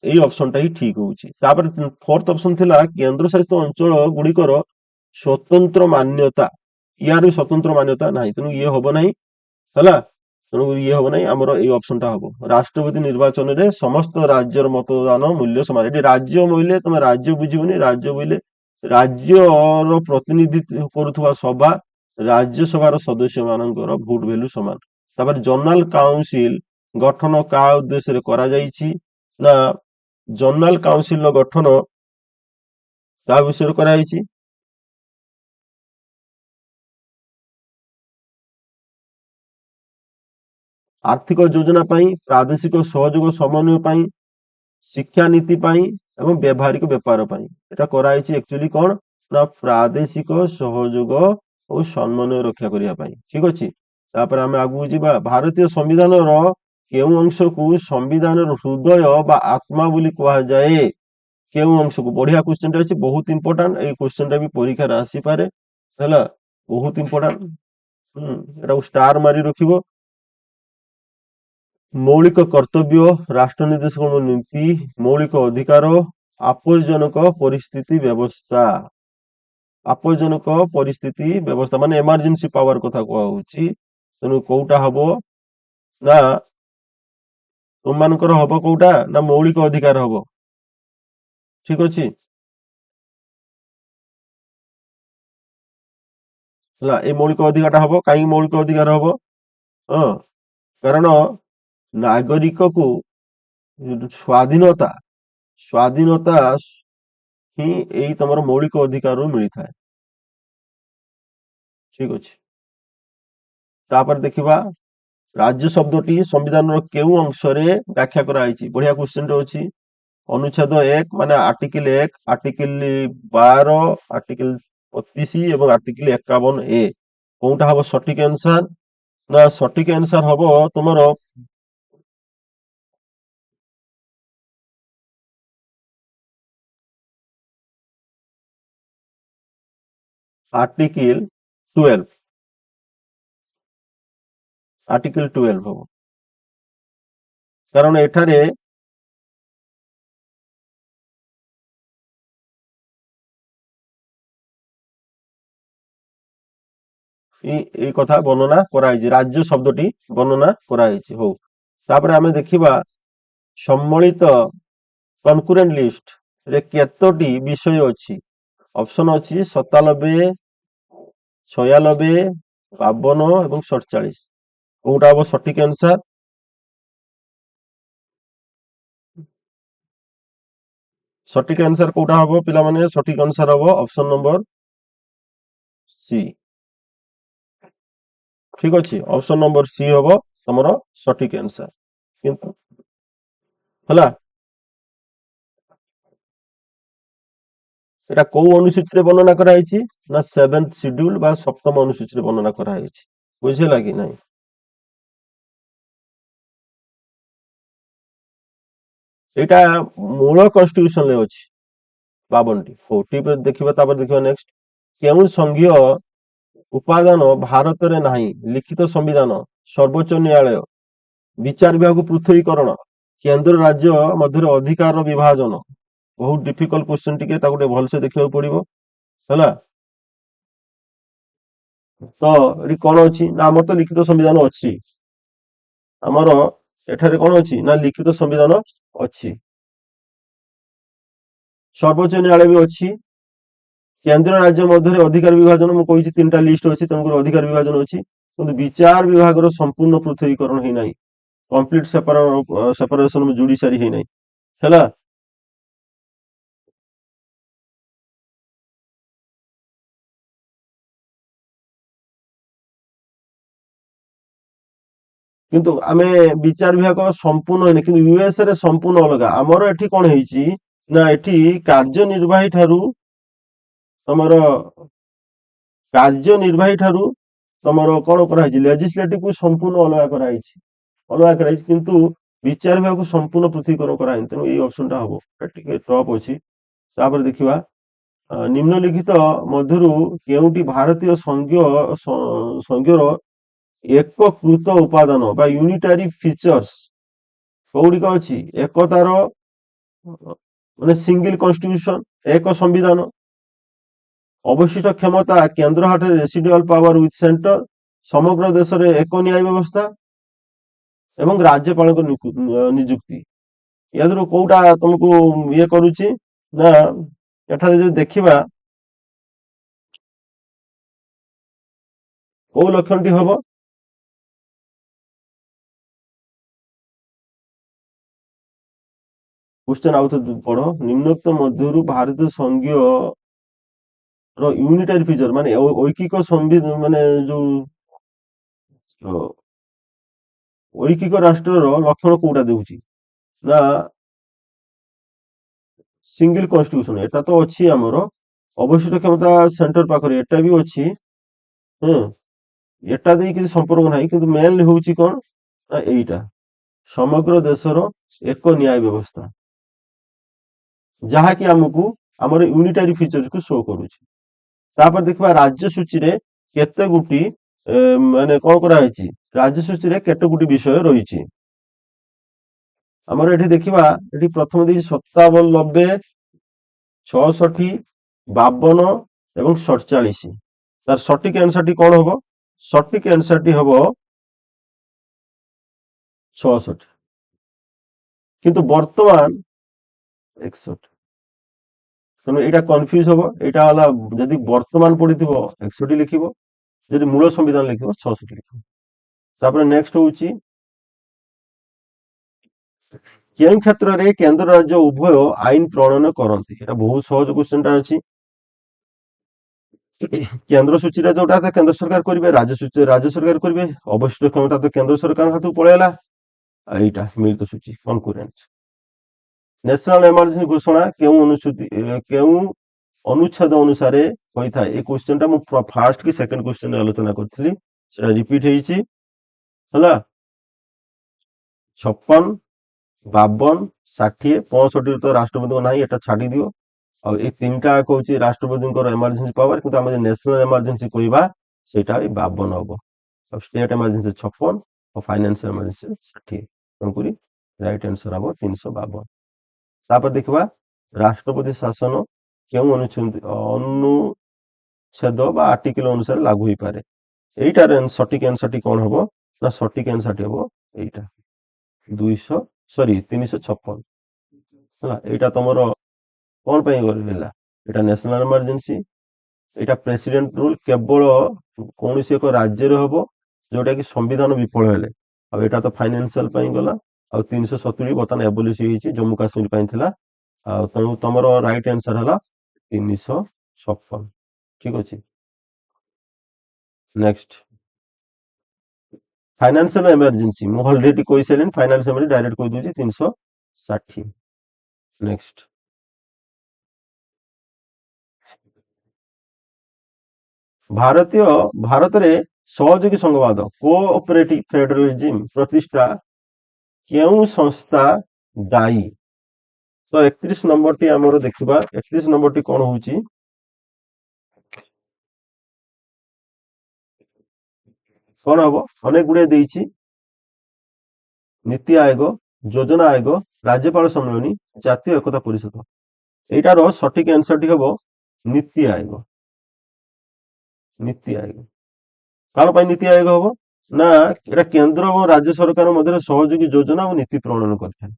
यही ऑप्शन टा ही ठीक होउची। तापर फोर्थ ऑप्शन थिला केंद्र शासित अंचल गुड़िकर स्वतंत्र मान्यता। यार भी स्वतंत्र मान्यता नहीं, तेणु ये हम नहीं है, तेणु ये हम नहीं। आमर ये ऑप्शन टा हम राष्ट्रपति निर्वाचन रे समस्त राज्यर मतदान मूल्य समान। ये राज्य बोले तुम राज्य बुझीबनी, राज्य बोले राज्यर प्रतिनिधित्व करुवा सभा राज्यसभा सदस्य मानकर भोट भैल्यू समान। तापर जनरल काउंसिल गठन का उद्देश्य करा जाइछि ना जनरल काउंसिल गठन का विषय करा जाइछि आर्थिक योजना पाई, प्रादेशिक सहयोग समन्वय पाई, शिक्षा नीति पाई एवं व्यावहारिक व्यापार पाई। एटा करा जाइछि एक्चुअली कोन ना प्रादेशिक सहयोग और समन्वय रक्षा करिया पाई। ठीक अछि, तापर आमे आगु जिबा भारतीय संविधान रो केउ अंश को संविधान हृदय बा आत्मा बोली कहा जाए। केउ अंश को बढ़िया क्वेश्चन अछि, बहुत इंपोर्टेंट। ए क्वेश्चन टा भी परीक्षा रे आसी पारे हैला, बहुत इंपोर्टेंट। एटा स्टार मारी रखिबो। मौलिक कर्तव्य, राष्ट्र निर्देशक नीति, मौलिक अधिकार, आपत्तिजनक परिस्थिति व्यवस्था। आपत्तिजनक परिस्थिति व्यवस्था माने इमरजेंसी पावर कथा कहूँ, तेणु कौटा हबो ना तुम मानकर हबो कौटा ना मौलिक अधिकार हबो। ठीक अछि, ହେଲା ए मौलिक अधिकार हबो। कहीं मौलिक अधिकार हबो हाँ, कारण नागरिक को स्वाधीनता स्वाधीनता ही यही तुम मौलिक अधिकार मिली थाए। ठीक अछि, तापर देखिबा राज्य शब्दटी संविधान केउ अंश रे व्याख्या करा आइछि। बढ़िया क्वेश्चन रे अछि। अनुच्छेद 1 माने आर्टिकल 1, आर्टिकल 12, आर्टिकल 25 एवं आर्टिकल 51 ए। कोनटा हबो सठिक आंसर ना सठिक आंसर हबो तुमरो आर्टिकल 12। आर्टिकल 12 हबो। କାରଣ ଏଠାରେ ଏଇ କଥା ବର୍ଣ୍ଣନା କରାଯାଇଛି, ରାଜ୍ୟ ଶବ୍ଦଟି ବର୍ଣ୍ଣନା କରାଯାଇଛି। ହଉ, ତାପରେ ଆମେ ଦେଖିବା ସମ୍ମିଳିତ କନକୁରେଣ୍ଟ ଲିଷ୍ଟ ରେ କେତୋଟି ବିଷୟ ଅଛି? ଅପସନ ଅଛି 97, 96, 52 ଏବଂ 47। କୋଉଟା ହବ ସଠିକ ଆନ୍ସର? ସଠିକ ଆନ୍ସର କୋଉଟା ହବ ପିଲାମାନେ? ସଠିକ ଆନ୍ସର ହବ ଅପସନ ନମ୍ବର ସି। ଠିକ ଅଛି, ଅପସନ ନମ୍ବର ସି ହବ ତମର ସଠିକ ଆନ୍ସର। କିନ୍ତୁ ହେଲା, এটা କୋଉ ଅନୁସୂଚୀରେ ବର୍ଣ୍ଣନା କରାଯାଇଛି? ନା 7th ଶିଡ୍ୟୁଲ ବା ସପ୍ତମ ଅନୁସୂଚୀରେ ବର୍ଣ୍ଣନା କରାଯାଇଛି। ବୁଝିହେଲା କି ନାହିଁ? ଏଇଟା ମୂଳ କନଷ୍ଟିଟ୍ୟୁସନରେ ଅଛି 52ଟି। ହଉ, ଠିକ ଅଛି, ଦେଖିବା। ତାପରେ ଦେଖିବା ନେକ୍ସଟ, କେଉଁ ସଂଘୀୟ ଉପାଦାନ ଭାରତରେ ନାହିଁ? ଲିଖିତ ସମ୍ବିଧାନ, ସର୍ବୋଚ୍ଚ ନ୍ୟାୟାଳୟ, ବିଚାର ବିଭାଗ ପୃଥକୀକରଣ, କେନ୍ଦ୍ର ରାଜ୍ୟ ମଧ୍ୟରେ ଅଧିକାର ବିଭାଜନ। ବହୁତ ଡିଫିକଲ୍ଟ କ୍ୱେଶ୍ଚନ, ଟିକେ ତାକୁ ଟିକେ ଭଲସେ ଦେଖିବାକୁ ପଡିବ। ହେଲା, ତ ଏଠି କଣ ଅଛି? ନା ଆମର ତ ଲିଖିତ ସମ୍ବିଧାନ ଅଛି। ଆମର ଏଠାରେ କଣ ଅଛି? ନା ଲିଖିତ ସମ୍ବିଧାନ ଅଛି। ସର୍ବୋଚ୍ଚ ନ୍ୟାୟାଳୟ ବି ଅଛି। କେନ୍ଦ୍ର ରାଜ୍ୟ ମଧ୍ୟରେ ଅଧିକାର ବିଭାଜନ, ମୁଁ କହିଛି 3ଟା ଲିଷ୍ଟ ଅଛି, ତେଣୁକରି ଅଧିକାର ବିଭାଜନ ଅଛି। କିନ୍ତୁ ବିଚାର ବିଭାଗର ସମ୍ପୂର୍ଣ୍ଣ ପୃଥକୀକରଣ ହେଇନାହିଁ, କମ୍ପ୍ଲିଟ ସେପାରେସନ ଜୁଡିସିଆରୀ ହେଇନାହିଁ। ହେଲା, କିନ୍ତୁ ଆମେ ବିଚାର ବିଭାଗ ସମ୍ପୂର୍ଣ୍ଣ ହେଇନି, କିନ୍ତୁ ୟୁଏସ ରେ ସମ୍ପୂର୍ଣ୍ଣ ଅଲଗା। ଆମର ଏଠି କଣ ହେଇଛି? ନା ଏଠି କାର୍ଯ୍ୟନିର୍ବାହୀ ଠାରୁ ତମର କାର୍ଯ୍ୟନିର୍ବାହୀ ଠାରୁ ତମର କଣ କରାହେଇଛି? ଲେଜିସ୍ଲେଟିଭ ସମ୍ପୂର୍ଣ୍ଣ ଅଲଗା କରାହେଇଛି, ଅଲଗା କରାହେଇଛି, କିନ୍ତୁ ବିଚାର ବିଭାଗକୁ ସମ୍ପୂର୍ଣ୍ଣ ପୃଥକୀକରଣ କରାହେଇନି। ତେଣୁ ଏଇ ଅପସନ ଟା ହବ, ଟିକେ ଟପ୍ ଅଛି। ତାପରେ ଦେଖିବା, ନିମ୍ନଲିଖିତ ମଧ୍ୟରୁ କେଉଁଟି ଭାରତୀୟ ସଂଘର ଏକକୃତ ଉପାଦାନ ବା ୟୁନିଟାରୀ ଫିଚର୍ସ କୋଉଗୁଡିକ ଅଛି? ଏକତାର ମାନେ ସିଙ୍ଗଲ କନଷ୍ଟିଟ୍ୟୁସନ, ଏକ ସମ୍ବିଧାନ, ଅବଶିଷ୍ଟ କ୍ଷମତା କେନ୍ଦ୍ର ହାତରେ ରେସିଡୁଆଲ ପାୱାର ୱିଥ ସେଣ୍ଟର, ସମଗ୍ର ଦେଶରେ ଏକ ନ୍ୟାୟ ବ୍ୟବସ୍ଥା ଏବଂ ରାଜ୍ୟପାଳଙ୍କ ନିଯୁକ୍ତି। ୟାଦେହରୁ କୋଉଟା ତମକୁ ଇଏ କରୁଛି? ନା ଏଠାରେ ଯଦି ଦେଖିବା କୋଉ ଲକ୍ଷଣଟି ହବ? क्वेश्चन आउ ଥରେ ପଢ। ନିମ୍ନୋକ୍ତ ମଧ୍ୟରୁ ଭାରତୀୟ ସଂଘୀୟ ର ୟୁନିଟାରୀ ଫିଚର ମାନେ ଐକିକ ସମ୍ବିଧାନ, ମାନେ ଯୋଉ ଐକିକ ରାଷ୍ଟ୍ରର ଲକ୍ଷଣ କୋଉଟା ଦେଉଛି? ନା ସିଙ୍ଗଲ କନଷ୍ଟିଟ୍ୟୁସନ, ଏଟା ତ ଅଛି ଆମର। ଅବଶିଷ୍ଟ କ୍ଷମତା ସେଣ୍ଟର ପାଖରେ, ଏଟା ବି ଅଛି। ହୁଁ, ଏଟା ଦେଇ କିଛି ସମ୍ପର୍କ ନାହିଁ, କିନ୍ତୁ ମେନଲି ହଉଛି କଣ? ନା ଏଇଟା ସମଗ୍ର ଦେଶର ଏକ ନ୍ୟାୟ ବ୍ୟବସ୍ଥା, ଯାହାକି ଆମକୁ ଆମର ୟୁନିଟାରୀ ଫିଚରକୁ ଶୋ କରୁଛି। ତାପରେ ଦେଖିବା ରାଜ୍ୟ ସୂଚୀରେ କେତେ ଗୋଟି ମାନେ କଣ କରାହେଇଛି? ରାଜ୍ୟ ସୂଚୀରେ କେତେ ଗୋଟି ବିଷୟ ରହିଛି? ଆମର ଏଠି ଦେଖିବା, ଏଠି ପ୍ରଥମେ ଦେଇଛି 57, 90, 66, 52 ଏବଂ 47। ତାର ସଠିକ ଆନ୍ସରଟି କଣ ହବ? ସଠିକ ଆନ୍ସରଟି ହବ 66। କିନ୍ତୁ ବର୍ତ୍ତମାନ 61। ତେଣୁ ଏଇଟା କନଫ୍ୟୁଜ ହବ। ଏଇଟା ହେଲା ଯଦି ବର୍ତ୍ତମାନ ପଡିଥିବ 61 ଲେଖିବ, ଯଦି ମୂଳ ସମ୍ବିଧାନ ଲେଖିବ 66 ଲେଖିବ। ତାପରେ ନେକ୍ସଟ ହଉଛି, କେଉଁ କ୍ଷେତ୍ରରେ କେନ୍ଦ୍ର ରାଜ୍ୟ ଉଭୟ ଆଇନ ପ୍ରଣୟନ କରନ୍ତି? ଏଟା ବହୁତ ସହଜ କ୍ୱେଶ୍ଚନ ଟା ଅଛି। କେନ୍ଦ୍ର ସୂଚୀରେ ଯୋଉଟା କେନ୍ଦ୍ର ସରକାର କରିବେ, ରାଜ୍ୟ ସୂଚୀରେ ରାଜ୍ୟ ସରକାର କରିବେ, ଅବଶିଷ୍ଟ କ୍ଷମତା ତ କେନ୍ଦ୍ର ସରକାର ହାତକୁ ପଳେଇଲା। ଏଇଟା ମିଳିତ ସୂଚୀ କନକୁରେନ୍ସ। ନ୍ୟାସନାଲ ଏମର୍ଜେନ୍ସି ଘୋଷଣା କେଉଁ ଅନୁଚ୍ଛେଦ ଅନୁସାରେ ହୋଇଥାଏ? এই କ୍ୱେଶ୍ଚନ ଟା ମୁଁ ଫାର୍ଷ୍ଟ କି ସେକେଣ୍ଡ କ୍ୱେଶ୍ଚନ ଆଲୋଚନା କରିଥିଲି, ସେଟା ରିପିଟ ହେଇଛି। ହେଲା, 56, 52, 60, 65 ତ ରାଷ୍ଟ୍ରପତିଙ୍କ ନାହିଁ, ଏଟା ଛାଡି ଦିଅ। ଆଉ ଏଇ 3ଟା କହୁଛି ରାଷ୍ଟ୍ରପତିଙ୍କର ଏମର୍ଜେନ୍ସି ପାୱାର, କିନ୍ତୁ ଆମେ ନ୍ୟାସନାଲ ଏମର୍ଜେନ୍ସି କହିବା ସେଇଟା 52 ହବ। ଆଉ ଷ୍ଟେଟ ଏମର୍ଜେନ୍ସି 56 ଆଉ ଫାଇନାନ୍ସିଆଲ ଏମର୍ଜେନ୍ସି 60। ତେଣୁକରି ରାଇଟ୍ ଆନ୍ସର ହବ 352। ତାପରେ ଦେଖିବା ରାଷ୍ଟ୍ରପତି ଶାସନ କେଉଁ ଅନୁଚ୍ଛେଦ ବା ଆର୍ଟିକଲ ଅନୁସାରେ ଲାଗୁ ହୋଇପାରେ। এইটার সঠিক আনসারটি কଣ হବ ନା ସଠିକ ଆନ୍ସରଟି ହବ ଏଇଟା 356 ହେଲା। ଏଇଟା ତମର କଣ ପାଇଁ ହେଲା, ଏଇଟା ନ୍ୟାସନାଲ ଏମର୍ଜେନ୍ସି, ଏଇଟା ପ୍ରେସିଡେଣ୍ଟ ରୁଲ କେବଳ କୌଣସି ଏକ ରାଜ୍ୟରେ ହବ ଯୋଉଟା କି ସମ୍ବିଧାନ ବିଫଳ ହେଲେ। ଆଉ ଏଇଟା ତ ଫାଇନାନ୍ସିଆଲ ପାଇଁ ଗଲା। ଆଉ 370 ବର୍ତ୍ତମାନ ଏବୋଲିଶ ହେଇଛି, ଜମ୍ମୁ କାଶ୍ମୀର ପାଇଁ ଥିଲା। ଆଉ ତମର ରାଇଟ୍ ଆନ୍ସର ହେଲା 356। ଠିକ ଅଛି। ନେକ୍ସଟ फाइनेंशियल इमरजेंसी ମୁଁ ଅଲରେଡି କହିସାରିଲିଣି। ଫାଇନାନ୍ସିଆଲ ଏମରଜେନ୍ସି ଡାଇରେକ୍ଟ କହିଦଉଛି 360। ନେକ୍ସଟ ଭାରତରେ ସହଯୋଗୀ ସଂଘବାଦ କୋଅପରେଟିଭ ଫେଡେରାଲିଜିମ ପ୍ରତିଷ୍ଠା କେଉଁ ସଂସ୍ଥା ଦାୟୀ? ତ 31 ନମ୍ବରଟି ଆମର ଦେଖିବା। 31 ନମ୍ବରଟି କଣ ହଉଛି, କଣ ହବ? ଅନେକ ଗୁଡିଏ ଦେଇଛି। ନୀତି ଆୟୋଗ, ଯୋଜନା ଆୟୋଗ, ରାଜ୍ୟପାଳ ସମ୍ମିଳନୀ, ଜାତୀୟ ଏକତା ପରିଷଦ। ଏଇଟାର ସଠିକ ଆନ୍ସରଟି ହବ ନୀତି ଆୟୋଗ। ନୀତି ଆୟୋଗ କଣ ପାଇଁ ନୀତି ଆୟୋଗ ହବ ନା ଏଟା କେନ୍ଦ୍ର ଏବଂ ରାଜ୍ୟ ସରକାର ମଧ୍ୟରେ ସହଯୋଗୀ ଯୋଜନା ଓ ନୀତି ପ୍ରଣୟନ କରିଥାଏ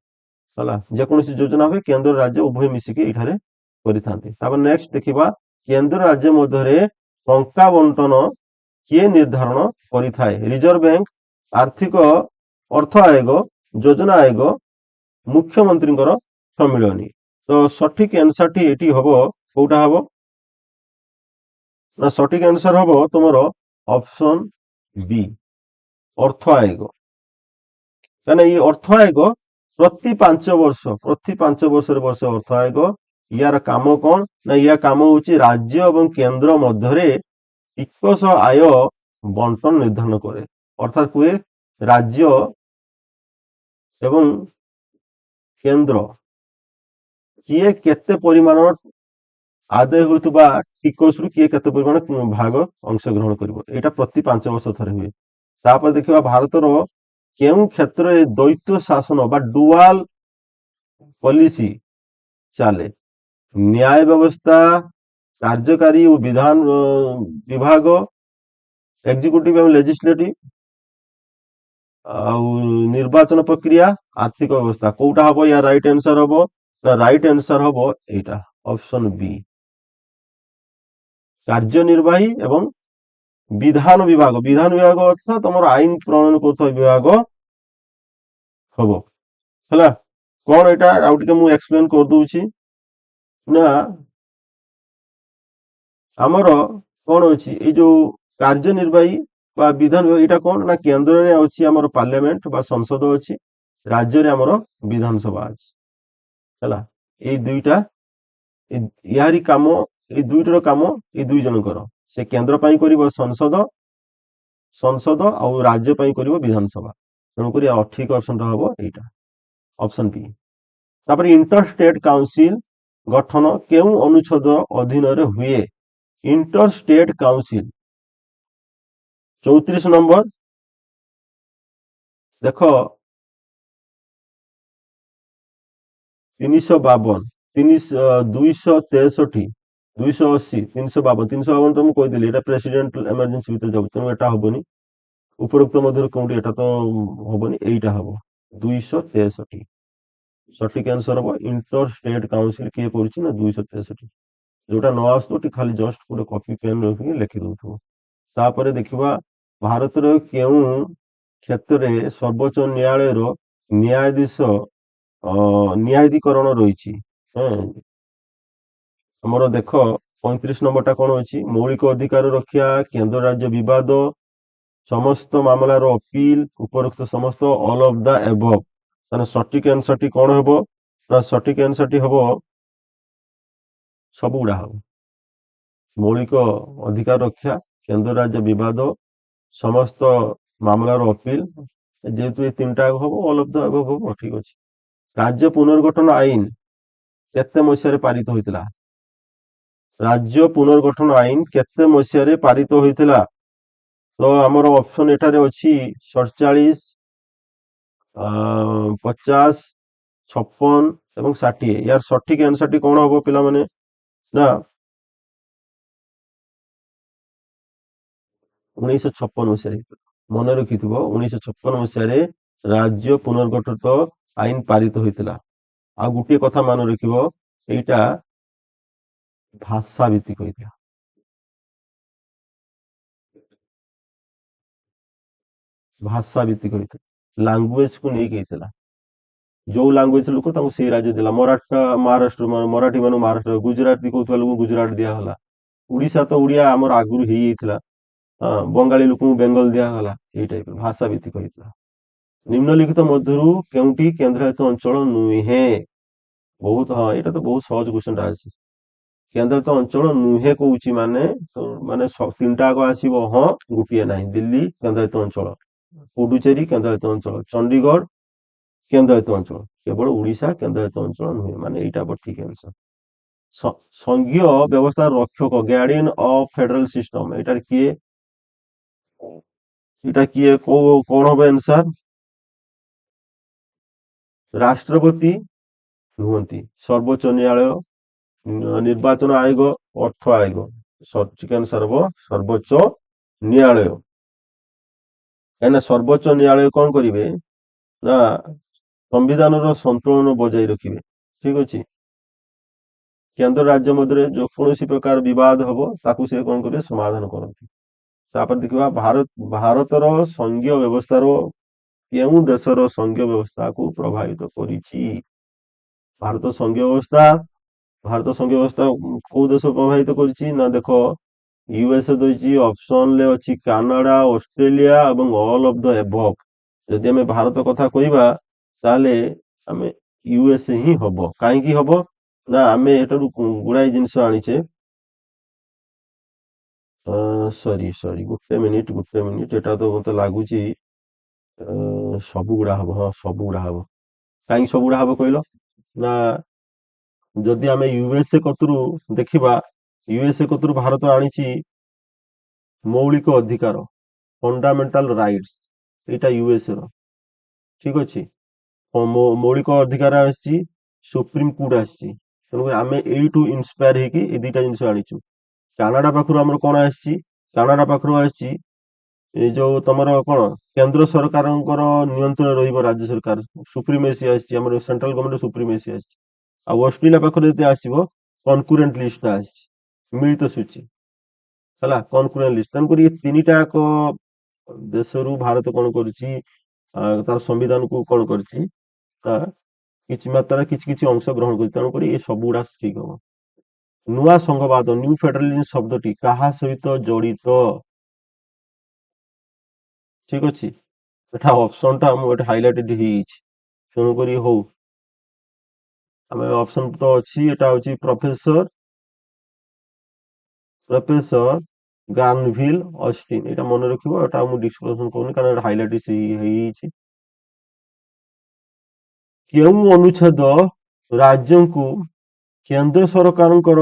ହେଲା। ଯେକୌଣସି ଯୋଜନା ହୁଏ କେନ୍ଦ୍ର ରାଜ୍ୟ ଉଭୟ ମିଶିକି ଏଇଠାରେ କରିଥାନ୍ତି। ତାପରେ ନେକ୍ସଟ ଦେଖିବା କେନ୍ଦ୍ର ରାଜ୍ୟ ମଧ୍ୟରେ ଟଙ୍କା ବଣ୍ଟନ କିଏ ନିର୍ଦ୍ଧାରଣ କରିଥାଏ? ରିଜର୍ଭ ବ୍ୟାଙ୍କ, ଆର୍ଥିକ ଅର୍ଥ ଆୟୋଗ, ଯୋଜନା ଆୟୋଗ, ମୁଖ୍ୟମନ୍ତ୍ରୀଙ୍କର ସମ୍ମିଳନୀ। ତ ସଠିକ ଆନ୍ସରଟି ଏଠି ହବ କୋଉଟା ହବ ନା ସଠିକ ଆନ୍ସର ହବ ତୁମର ଅପସନ বি অর্থ আয়োগ। কারণ এই অর্থ আয়োগ প্রতি 5 ବର୍ଷରେ ବର୍ଷେ ଅର୍ଥ ଆୟୋଗ। ইয়ার କାମ କଣ ନା ୟା କାମ ହଉଛି ରାଜ୍ୟ ଏବଂ କେନ୍ଦ୍ର ମଧ୍ୟରେ ଟିକସ ଆୟ ବଣ୍ଟନ ନିର୍ଦ୍ଧାରଣ କରେ। ଅର୍ଥାତ କୁହେ ରାଜ୍ୟ ଏବଂ କେନ୍ଦ୍ର କିଏ କେତେ ପରିମାଣର ଆଦାୟ ହେଉଥିବା ଟିକସରୁ କିଏ କେତେ ପରିମାଣ ଭାଗ ଅଂଶଗ୍ରହଣ କରିବ। ଏଇଟା ପ୍ରତି 5 ବର୍ଷ ଥରେ ହୁଏ। ତାପରେ ଦେଖିବା ଭାରତର କେଉଁ କ୍ଷେତ୍ରରେ ଦ୍ୱୈତ ଶାସନ ବା ଡୁଆଲ ପଲିସି ଚାଲେ? ନ୍ୟାୟ ବ୍ୟବସ୍ଥା, କାର୍ଯ୍ୟକାରୀ ଓ ବିଧାନ ବିଭାଗ, ଏକ୍ଜିକ୍ୟୁଟିଭ ଏବଂ ଲେଜିସ୍ଲେଟିଭ, ଆଉ ନିର୍ବାଚନ ପ୍ରକ୍ରିୟା, ଆର୍ଥିକ ବ୍ୟବସ୍ଥା। କୋଉଟା ହବ ୟା ରାଇଟ୍ ଆନ୍ସର ହବ ନା ରାଇଟ୍ ଆନ୍ସର ହବ ଏଇଟା ଅପସନ বি କାର୍ଯ୍ୟନିର୍ବାହୀ ଏବଂ ବିଧାନ ବିଭାଗ। ବିଧାନ ବିଭାଗ ଅର୍ଥ ତମର ଆଇନ ପ୍ରଣୟନ କରୁଥିବା ବିଭାଗ ହବ ହେଲା। କଣ ଏଇଟା ଆଉ ଟିକେ ମୁଁ ଏକ୍ସପ୍ଲେନ କରିଦଉଛି ନା ଆମର କଣ ଅଛି ଏଇ ଯୋଉ କାର୍ଯ୍ୟନିର୍ବାହୀ ବା ବିଧାନ ବିଭାଗ ଏଇଟା କଣ ନା କେନ୍ଦ୍ରରେ ଅଛି ଆମର ପାର୍ଲାମେଣ୍ଟ ବା ସଂସଦ ଅଛି, ରାଜ୍ୟରେ ଆମର ବିଧାନସଭା ଅଛି ହେଲା। ଏଇ ଦୁଇଟା ଏହାରି କାମ, ଏଇ ଦୁଇଟାର କାମ ଏଇ ଦୁଇ ଜଣଙ୍କର। ସେ କେନ୍ଦ୍ର ପାଇଁ କରିବ ସଂସଦ ଆଉ ରାଜ୍ୟ ପାଇଁ କରିବ ବିଧାନସଭା। ତେଣୁକରି ଠିକ ଅପସନଟା ହବ ଏଇଟା ଅପସନ ବି। ତାପରେ ଇଣ୍ଟର ଷ୍ଟେଟ କାଉନସିଲ ଗଠନ କେଉଁ ଅନୁଚ୍ଛେଦ ଅଧୀନରେ ହୁଏ? इंटर स्टेट काउंसिल 34 नंबर देख 352 263 280 352 352 तो मुझे कहीदेली एटा प्रेसिडेंट इमरजेंसी भीतर जाऊ तेणु एटा हबनी उपरोक्त मध्य कोटी एटा तो हबनी एटा हब 263 सठिक आंसर हम इंटर स्टेट काउंसिल किए करुछि ना 263 जोटा न आसुथि खाली जस्ट गोटे कॉपी पेन रखिक लिखि दउथु। तापर देखिबा भारतर केउं क्षेत्र में सर्वोच्च न्यायालय न्यायाधीश न्यायाधिकरण रही हमर देख 35 नंबरटा कौन अच्छी मौलिक अधिकार रक्षा, केंद्र राज्य विवाद, समस्त मामलार अपील, उपरोक्त समस्त ऑल ऑफ द एबव। ताने सटीक आंसर टी कौन हेबो ना सटीक आंसर टी हेबो सबुगुड़ा हम मौलिक अधिकार रक्षा, केंद्र राज्य विवाद, समस्त मामलार अपील जेहेतु ये 3टा हम ऑल ऑफ द एबव हम ठीक अच्छे। राज्य पुनर्गठन आईन केते मसीह पारित होता? राज्य पुनर्गठन आईन केते मसीह पारित होता? तो आमर ऑप्शन एटारे अच्छी 47, 50, 56 ଏବଂ 60। ୟାର ସଠିକ ଆନ୍ସରଟି କଣ ହବ ପିଲାମାନେ? ନା 1956 ମସିହାରେ ହେଇଥିଲା। ମନେ ରଖିଥିବ 1956 ମସିହାରେ ରାଜ୍ୟ ପୁନର୍ଗଠିତ ଆଇନ ପାରିତ ହୋଇଥିଲା। ଆଉ ଗୋଟିଏ କଥା ମନେ ରଖିବ, ଏଇଟା ଭାଷା ଭିତ୍ତିକ ହେଇଥିଲା। ଭାଷା ଭିତ୍ତିକ ହେଇଥିଲା, ଲାଙ୍ଗୁଏଜ କୁ ନେଇକି ହେଇଥିଲା। ଯୋଉ ଲାଙ୍ଗୁଏଜ ଲୋକ ତାଙ୍କୁ ସେଇ ରାଜ୍ୟ ଦେଲା। ମହାରାଷ୍ଟ୍ର ମରାଠୀ ମାନଙ୍କୁ ମହାରାଷ୍ଟ୍ର, ଗୁଜୁରାଟୀ କହୁଥିବା ଲୋକଙ୍କୁ ଗୁଜୁରାଟ ଦିଆଗଲା। ଓଡିଶା ତ ଓଡିଆ ଆମର ଆଗରୁ ହେଇଯାଇଥିଲା। ବଙ୍ଗାଳୀ ଲୋକଙ୍କୁ ବେଙ୍ଗଲ ଦିଆଗଲା। ଏଇ ଟାଇପ ଭାଷା ଭିତ୍ତିକ ହେଇଥିଲା। ନିମ୍ନଲିଖିତ ମଧ୍ୟରୁ କେଉଁଠି କେନ୍ଦ୍ରାୟତ ଅଞ୍ଚଳ ନୁହେଁ? ବହୁତ, ହଁ ଏଇଟା ତ ବହୁତ ସହଜ କ୍ୱେଶ୍ଚନ ଟା ଅଛି। କେନ୍ଦ୍ରାୟତ ଅଞ୍ଚଳ ନୁହେଁ କହୁଛି ମାନେ ତିନିଟା ଆଗ ଆସିବ ହଁ, ଗୋଟିଏ ନାହିଁ। ଦିଲ୍ଲୀ କେନ୍ଦ୍ରାୟତ ଅଞ୍ଚଳ, ପୁଡୁଚେରୀ କେନ୍ଦ୍ରାୟତ ଅଞ୍ଚଳ, ଚଣ୍ଡିଗଡ଼ କେନ୍ଦ୍ରାୟତ ଅଞ୍ଚଳ, କେବଳ ଓଡିଶା କେନ୍ଦ୍ରାୟତ ଅଞ୍ଚଳ ନୁହେଁ। ମାନେ ଏଇଟା ଠିକ ଆନ୍ସର। ସଂଘୀୟ ବ୍ୟବସ୍ଥାର ରକ୍ଷକ, ଗାର୍ଡିଆନ ଅଫ ଫେଡରାଲ ସିଷ୍ଟମ, ଏଇଟା କିଏ କଣ ହବ ଆନ୍ସର? ରାଷ୍ଟ୍ରପତି ନୁହନ୍ତି। ସର୍ବୋଚ୍ଚ ନ୍ୟାୟାଳୟ, ନିର୍ବାଚନ ଆୟୋଗ, ଅର୍ଥ ଆୟୋଗ। ସଠିକ ଆନ୍ସର ହବ ସର୍ବୋଚ୍ଚ ନ୍ୟାୟାଳୟ। କାହିଁକିନା ସର୍ବୋଚ୍ଚ ନ୍ୟାୟାଳୟ କଣ କରିବେ ନା ସମ୍ବିଧାନର ସନ୍ତୁଳନ ବଜାୟ ରଖିବେ। ଠିକ ଅଛି। କେନ୍ଦ୍ର ରାଜ୍ୟ ମଧ୍ୟରେ ଯୋଉ କୌଣସି ପ୍ରକାର ବିବାଦ ହବ ତାକୁ ସେ କଣ କରିବେ, ସମାଧାନ କରନ୍ତି। ତାପରେ ଦେଖିବା ଭାରତର ସଂଘୀୟ ବ୍ୟବସ୍ଥାର କେଉଁ ଦେଶର ସଂଘୀୟ ବ୍ୟବସ୍ଥାକୁ ପ୍ରଭାବିତ କରିଛି? ଭାରତ ସଂଘୀୟ ବ୍ୟବସ୍ଥା ଭାରତ ସଂଘୀୟ ବ୍ୟବସ୍ଥା କୋଉ ଦେଶ ପ୍ରଭାବିତ କରିଛି? ନା ଦେଖ, ୟୁଏସଏ ଦେଇଛି, ଅପସନ ରେ ଅଛି କାନାଡା, ଅଷ୍ଟ୍ରେଲିଆ ଏବଂ ଅଲ୍ ଅଫ ଦ ଏଭବ। ଯଦି ଆମେ ଭାରତ କଥା କହିବା ତାହେଲେ ଆମେ ୟୁଏସଏ ହିଁ ହବ। କାହିଁକି ହବ? ନା ଆମେ ଏଠାରୁ ଗୁଡାଏ ଜିନିଷ ଆଣିଛେ। ସରି, ଗୋଟେ ମିନିଟ, ଏଟା ତ ମତେ ଲାଗୁଛି ସବୁଗୁଡା ହବ। ହଁ, ସବୁଗୁଡା ହବ। କାହିଁକି ସବୁଗୁଡା ହବ କହିଲ? ନା ଯଦି ଆମେ ୟୁଏସଏ କତରୁ ଦେଖିବା, ୟୁଏସଏ କତରୁ ଭାରତ ଆଣିଛି ମୌଳିକ ଅଧିକାର, ଫଣ୍ଡାମେଣ୍ଟାଲ ରାଇଟ୍ସ। ଏଇଟା ୟୁଏସଏ ର। ଠିକ ଅଛି। ମୌଳିକ ଅଧିକାର ଆସିଛି, ସୁପ୍ରିମ କୋର୍ଟ ଆସିଛି। ତେଣୁକରି ଆମେ ଏଇଠୁ ଇନ୍ସପାୟାର ହେଇକି ଏଇ ଦିଟା ଜିନିଷ ଆଣିଛୁ। କାନାଡା ପାଖରୁ ଆମର କଣ ଆସିଛି? କାନାଡା ପାଖରୁ ଆସିଛି ଏଇ ଯୋଉ ତମର କଣ, କେନ୍ଦ୍ର ସରକାରଙ୍କର ନିୟନ୍ତ୍ରଣ ରହିବ ରାଜ୍ୟ ସରକାର, ସୁପ୍ରିମେସି ଆସିଛି। ଆମର ସେଣ୍ଟ୍ରାଲ ଗଭର୍ଣ୍ଣମେଣ୍ଟ ସୁପ୍ରିମେସି ଆସିଛି। ଆଉ ଅଷ୍ଟ୍ରେଲିଆ ପାଖରେ ଯଦି ଆସିବ, କନକୁରେଣ୍ଟ ଲିଷ୍ଟ ଆସିଛି, ମିଳିତ ସୂଚୀ। ହେଲା, କନକୁରେଣ୍ଟ ଲିଷ୍ଟ। ତେଣୁକରି ଏ ତିନିଟା ଯାକ ଦେଶରୁ ଭାରତ କଣ କରୁଛି, ତାର ସମ୍ବିଧାନକୁ କଣ କରିଛି, କିଛି ମାତ୍ରାରେ କିଛି କିଛି ଅଂଶ ଗ୍ରହଣ କରୁଛି। ତେଣୁକରି ଏ ସବୁଗୁଡା ଠିକ ହବ। ନୂଆ ସଂଘବାଦ, ନ୍ୟୁ ଫେଡରାଲିଜମ ଶବ୍ଦଟି କାହା ସହିତ ଜଡିତ? ଠିକ ଅଛି। ଏଟା ଅପସନ ଟା ମୁଁ ଏଟା ହାଇଲାଇଟେଡ ହେଇଯାଇଛି। ତେଣୁକରି ହଉ, ଆମେ ଅପସନ ତ ଅଛି, ଏଟା ହଉଛି ପ୍ରଫେସର ଗାର୍ନଭିଲ ଅଷ୍ଟିନ। ଏଇଟା ମନେ ରଖିବ। ଏଟା ମୁଁ ଡିସ୍କସନ କରୁନି କାରଣ ଏଟା ହାଇଲାଇଟ ହେଇଯାଇଛି। କେଉଁ ଅନୁଚ୍ଛେଦ ରାଜ୍ୟଙ୍କୁ କେନ୍ଦ୍ର ସରକାରଙ୍କର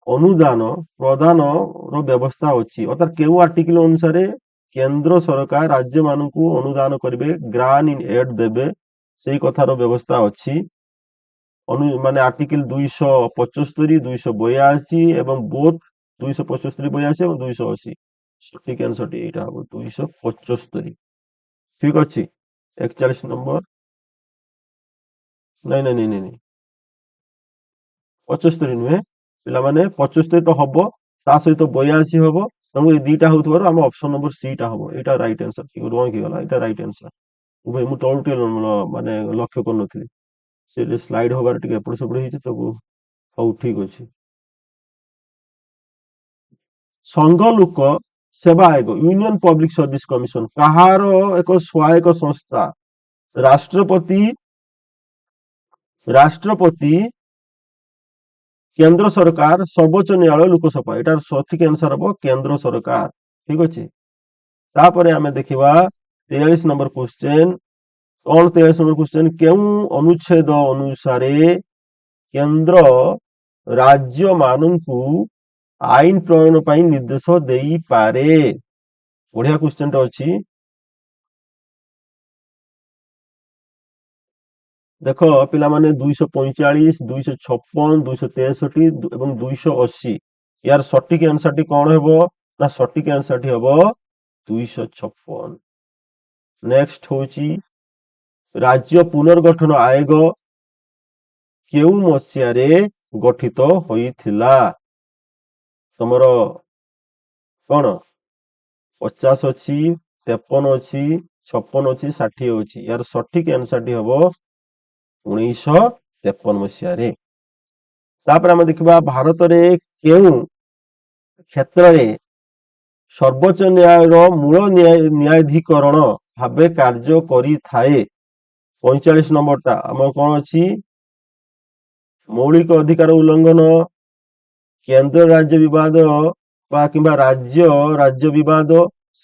ଅନୁଦାନ ପ୍ରଦାନର ବ୍ୟବସ୍ଥା ଅଛି? ଅର୍ଥାତ୍ କେଉଁ ଆର୍ଟିକଲ ଅନୁସାରେ କେନ୍ଦ୍ର ସରକାର ରାଜ୍ୟ ମାନଙ୍କୁ ଅନୁଦାନ କରିବେ, ଗ୍ରାନ୍ ଇନ ଏଡ୍ ଦେବେ, ସେଇ କଥାର ବ୍ୟବସ୍ଥା ଅଛି। ମାନେ ଆର୍ଟିକଲ 275, 282 ଏବଂ ବୋଥ 275, 82 ଏବଂ 280। ସଠିକ ଆନ୍ସରଟି ଏଇଟା ହବ 275। ଠିକ ଅଛି। 41 ନମ୍ବର। ନାଇଁ, 75 ନୁହେଁ ପିଲାମାନେ, 75 ତ ହବ, ତା ସହିତ 82 ହବ। ତେଣୁ ଏ ଦିଟା ହଉଥିବାରୁ ଆମ ଅପସନ ନମ୍ବର ସି ଟା ହବ। ଏଇଟା ରାଇଟ ଆନ୍ସର। ରଙ୍ଗ ହେଇଗଲା, ଏଇଟା ରାଇଟ ଆନ୍ସର। ମୁଁ ତଳୁ ଟିକେ ମାନେ ଲକ୍ଷ୍ୟ କରୁନଥିଲି। ସେ ସ୍ଲାଇଡ ହବାର ଟିକେ ଏପଟ ସେପଟ ହେଇଛି ତାକୁ। ହଉ ଠିକ ଅଛି। ସଂଘ ଲୋକ ସେବା ଆୟୋଗ, ୟୁନିୟନ ପବ୍ଲିକ ସର୍ଭିସ କମିଶନ, କାହାର ଏକ ସହାୟକ ସଂସ୍ଥା? ରାଷ୍ଟ୍ରପତି ରାଷ୍ଟ୍ରପତି କେନ୍ଦ୍ର ସରକାର, ସର୍ବୋଚ୍ଚ ନ୍ୟାୟାଳୟ, ଲୋକସଭା। ଏଟାର ସଠିକ ଆନ୍ସର ହବ କେନ୍ଦ୍ର ସରକାର। ଠିକ ଅଛି। ତାପରେ ଆମେ ଦେଖିବା 43 ନମ୍ବର କ୍ୱେଶ୍ଚନ। କଣ 43 ନମ୍ବର କ୍ୱେଶ୍ଚନ? କେଉଁ ଅନୁଚ୍ଛେଦ ଅନୁସାରେ କେନ୍ଦ୍ର ରାଜ୍ୟ ମାନଙ୍କୁ ଆଇନ ପ୍ରଣୟନ ପାଇଁ ନିର୍ଦ୍ଦେଶ ଦେଇପାରେ? ବଢିଆ କ୍ୱେଶ୍ଚନ ଟା ଅଛି। ଦେଖ ପିଲାମାନେ 245, 256, 263 ଏବଂ 280 ୟାର ସଠିକ ଆନ୍ସରଟି କଣ ହେବ ନା ସଠିକ ଆନ୍ସରଟି ହେବ 256। ନେକ୍ସଟ ହଉଛି ରାଜ୍ୟ ପୁନର୍ଗଠନ ଆୟୋଗ କେଉଁ ମସିହାରେ ଗଠିତ ହୋଇଥିଲା? ତମର କଣ 50 ଅଛି, 53 ଅଛି, 56 ଅଛି, 60 ଅଛି। ୟାର ସଠିକ ଆନ୍ସରଟି ହବ 1953 ମସିହାରେ। ତାପରେ ଆମେ ଦେଖିବା ଭାରତରେ କେଉଁ କ୍ଷେତ୍ରରେ ସର୍ବୋଚ୍ଚ ନ୍ୟାୟାଳୟର ମୂଳ ନ୍ୟାୟାଧିକରଣ ଭାବେ କାର୍ଯ୍ୟ କରିଥାଏ? 45 ନମ୍ବରଟା ଆମର କଣ ଅଛି? ମୌଳିକ ଅଧିକାର ଉଲ୍ଲଂଘନ, କେନ୍ଦ୍ର ରାଜ୍ୟ ବିବାଦ ବା କିମ୍ବା ରାଜ୍ୟ ବିବାଦ,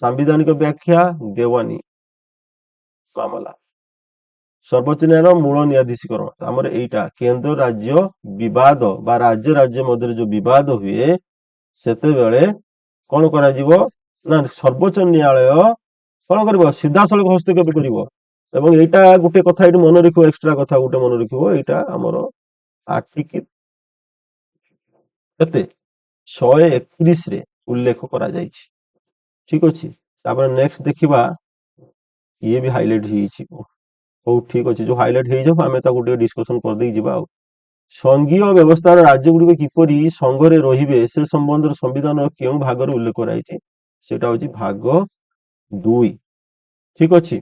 ସାମ୍ବିଧାନିକ ବ୍ୟାଖ୍ୟା, ଦେୱାନୀ ମାମଲା। ସର୍ବୋଚ୍ଚ ନ୍ୟାୟାଳୟର ମୂଳ ନ୍ୟାୟାଧୀଶକରଣ ଆମର ଏଇଟା କେନ୍ଦ୍ର ରାଜ୍ୟ ବିବାଦ ବା ରାଜ୍ୟ ମଧ୍ୟରେ ଯୋଉ ବିବାଦ ହୁଏ ସେତେବେଳେ କଣ କରାଯିବ ନା ସର୍ବୋଚ୍ଚ ନ୍ୟାୟାଳୟ କଣ କରିବ ସିଧାସଳଖ ହସ୍ତକ୍ଷେପ କରିବ। ଏବଂ ଏଇଟା ଗୋଟେ କଥା ଏଇଠି ମନେ ରଖିବ, ଏକ୍ସଟ୍ରା କଥା ଗୋଟେ ମନେ ରଖିବ, ଏଇଟା ଆମର ଆର୍ଟିକିଲ କେତେ 131 ରେ ଉଲ୍ଲେଖ କରାଯାଇଛି। ଠିକ ଅଛି। ତାପରେ ନେକ୍ସଟ ଦେଖିବା, ଇଏ ବି ହାଇଲାଇଟ ହେଇଯାଇଛି। ହଉ ଠିକ ଅଛି, ଯୋଉ ହାଇଲାଇଟ ହେଇଯାଉ ଆମେ ତାକୁ ଟିକେ ଡିସ୍କସନ କରିଦେଇ ଯିବା। ଆଉ ସଂଘୀୟ ବ୍ୟବସ୍ଥାର ରାଜ୍ୟଗୁଡିକ କିପରି ସଂଘରେ ରହିବେ ସେ ସମ୍ବନ୍ଧରେ ସମ୍ବିଧାନର କେଉଁ ଭାଗରେ ଉଲ୍ଲେଖ କରାଯାଇଛି? ସେଟା ହଉଛି ଭାଗ 2। ଠିକ ଅଛି।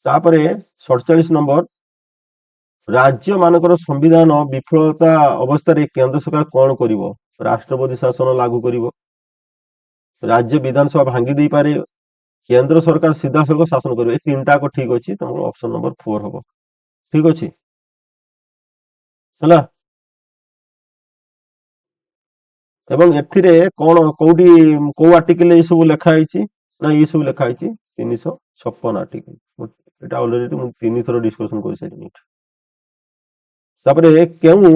ତାପରେ 47 ନମ୍ବର, ରାଜ୍ୟ ମାନଙ୍କର ସମ୍ବିଧାନ ବିଫଳତା ଅବସ୍ଥାରେ କେନ୍ଦ୍ର ସରକାର କଣ କରିବ? ରାଷ୍ଟ୍ରପତି ଶାସନ ଲାଗୁ କରିବ, ରାଜ୍ୟ ବିଧାନସଭା ଭାଙ୍ଗି ଦେଇପାରେ, କେନ୍ଦ୍ର ସରକାର ସିଧାସଳଖ ଶାସନ କରିବ। ଏ ତିନିଟା ଯାକ ଠିକ ଅଛି, ତମର ଅପସନ ନମ୍ବର 4 ହବ। ଠିକ ଅଛି ହେଲା। ଏବଂ ଏଥିରେ କଣ କୋଉଠି କୋଉ ଆର୍ଟିକଲ ଏଇ ସବୁ ଲେଖା ହେଇଛି ନା ଏଇ ସବୁ ଲେଖା ହେଇଛି 356 ଆର୍ଟିକଲ। ଏଟା ଅଲରେଡି ମୁଁ 3 ଥର ଡିସ୍କସନ କରିସାରିଲିଣି। ତାପରେ କେଉଁ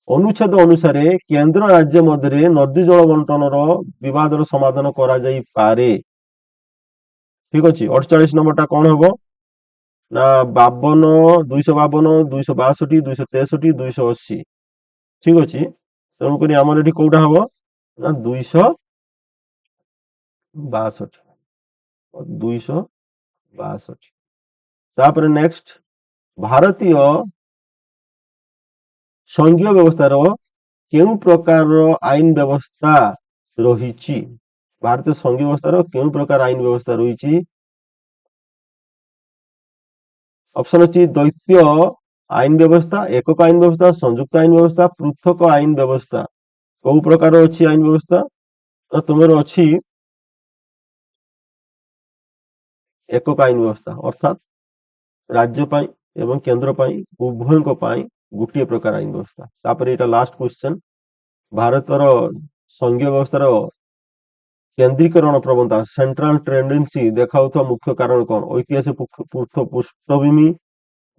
ଅନୁଚ୍ଛେଦ ଅନୁସାରେ କେନ୍ଦ୍ର ରାଜ୍ୟ ମଧ୍ୟରେ ନଦୀ ଜଳ ବଣ୍ଟନର ବିବାଦର ସମାଧାନ କରାଯାଇପାରେ? ଠିକ ଅଛି। 48 ନମ୍ବର ଟା କଣ ହବ ନା 52, 252, 262, 263, 280। ଠିକ ଅଛି। ତେଣୁକରି ଆମର ଏଠି କୋଉଟା ହବ ନା 262, 262। ତାପରେ ନେକ୍ସଟ, ଭାରତୀୟ ସଂଘୀୟ ବ୍ୟବସ୍ଥାର କେଉଁ ପ୍ରକାରର ଆଇନ ବ୍ୟବସ୍ଥା ରହିଛି? ଭାରତୀୟ ସଂଘୀୟ ବ୍ୟବସ୍ଥାର କେଉଁ ପ୍ରକାର ଆଇନ ବ୍ୟବସ୍ଥା ରହିଛି? ଅପସନ ଅଛି ଦ୍ୱୈତୀୟ ଆଇନ ବ୍ୟବସ୍ଥା, ଏକକ ଆଇନ ବ୍ୟବସ୍ଥା, ସଂଯୁକ୍ତ ଆଇନ ବ୍ୟବସ୍ଥା, ପୃଥକ ଆଇନ ବ୍ୟବସ୍ଥା। କୋଉ ପ୍ରକାର ଅଛି ଆଇନ ବ୍ୟବସ୍ଥା? ତ ତୁମର ଅଛି ଏକକ ଆଇନ ବ୍ୟବସ୍ଥା, ଅର୍ଥାତ ରାଜ୍ୟ ପାଇଁ ଏବଂ କେନ୍ଦ୍ର ପାଇଁ ଉଭୟଙ୍କ ପାଇଁ ଗୋଟିଏ ପ୍ରକାର ଆଇନ ବ୍ୟବସ୍ଥା। ତାପରେ ଏଇଟା ଲାଷ୍ଟ କ୍ୱେଶ୍ଚନ, ଭାରତର ସଂଘୀୟ ବ୍ୟବସ୍ଥାର କେନ୍ଦ୍ରୀକରଣ ପ୍ରବଣତା ସେଣ୍ଟ୍ରାଲ ଟେଣ୍ଡେନ୍ସି ଦେଖାଉଥିବା ମୁଖ୍ୟ କାରଣ କଣ? ଐତିହାସିକ ପୃଷ୍ଠଭୂମି,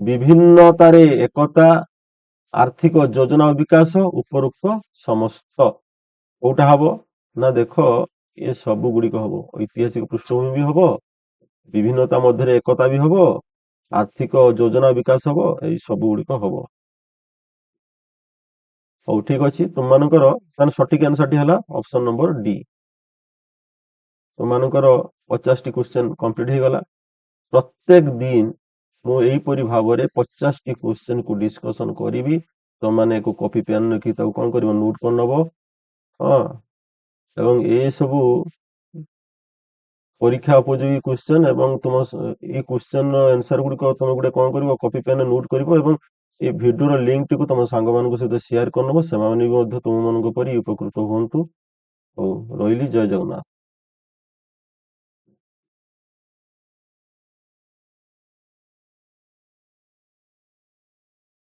ବିଭିନ୍ନତାରେ ଏକତା, ଆର୍ଥିକ ଯୋଜନା ଓ ବିକାଶ, ଉପରୋକ୍ତ ସମସ୍ତ। କୋଉଟା ହବ ନା ଦେଖ ଏ ସବୁ ଗୁଡିକ ହବ। ଐତିହାସିକ ପୃଷ୍ଠଭୂମି ବି ହବ, ବିଭିନ୍ନତା ମଧ୍ୟରେ ଏକତା ବି ହବ, ଆର୍ଥିକ ଯୋଜନା ବିକାଶ ହବ, ଏଇ ସବୁ ଗୁଡିକ ହବ। ହଉ ଠିକ ଅଛି। ତୁମମାନଙ୍କର ତାହେଲେ ସଠିକ ଆନ୍ସରଟି ହେଲା ଅପସନ ନମ୍ବର ଡି। ତୁମମାନଙ୍କର 50ଟି କ୍ୱେଶ୍ଚନ କମ୍ପ୍ଲିଟ ହେଇଗଲା। ପ୍ରତ୍ୟେକ ଦିନ ମୁଁ ଏହିପରି ଭାବରେ 50ଟି କ୍ୱେଶ୍ଚନ କୁ ଡିସ୍କସନ କରିବି। ତମମାନେ ଏକ କପି ପେନ୍ ରଖି ତାକୁ କଣ କରିବ ନୋଟ କରିନବ। ହଁ, ଏବଂ ଏ ସବୁ ପରୀକ୍ଷା ଉପଯୋଗୀ କ୍ୱେଶ୍ଚନ ଏବଂ ତୁମ ଏଇ କ୍ୱେଶ୍ଚନ ର ଆନ୍ସର ଗୁଡିକ ତମେ ଗୋଟେ କଣ କରିବ କପି ପେନ୍ ନୋଟ କରିବ ଏବଂ এই ଭିଡିଓର ଲିଙ୍କ ଟିକୁ ତମ ସାଙ୍ଗମାନଙ୍କ ସହିତ ସେୟାର କରିନବ, ସେମାନେ ବି ମଧ୍ୟ ତୁମମାନଙ୍କ ପରି ଉପକୃତ ହୁଅନ୍ତୁ। ହଉ ରହିଲି, ଜୟ ଜଗନ୍ନାଥ।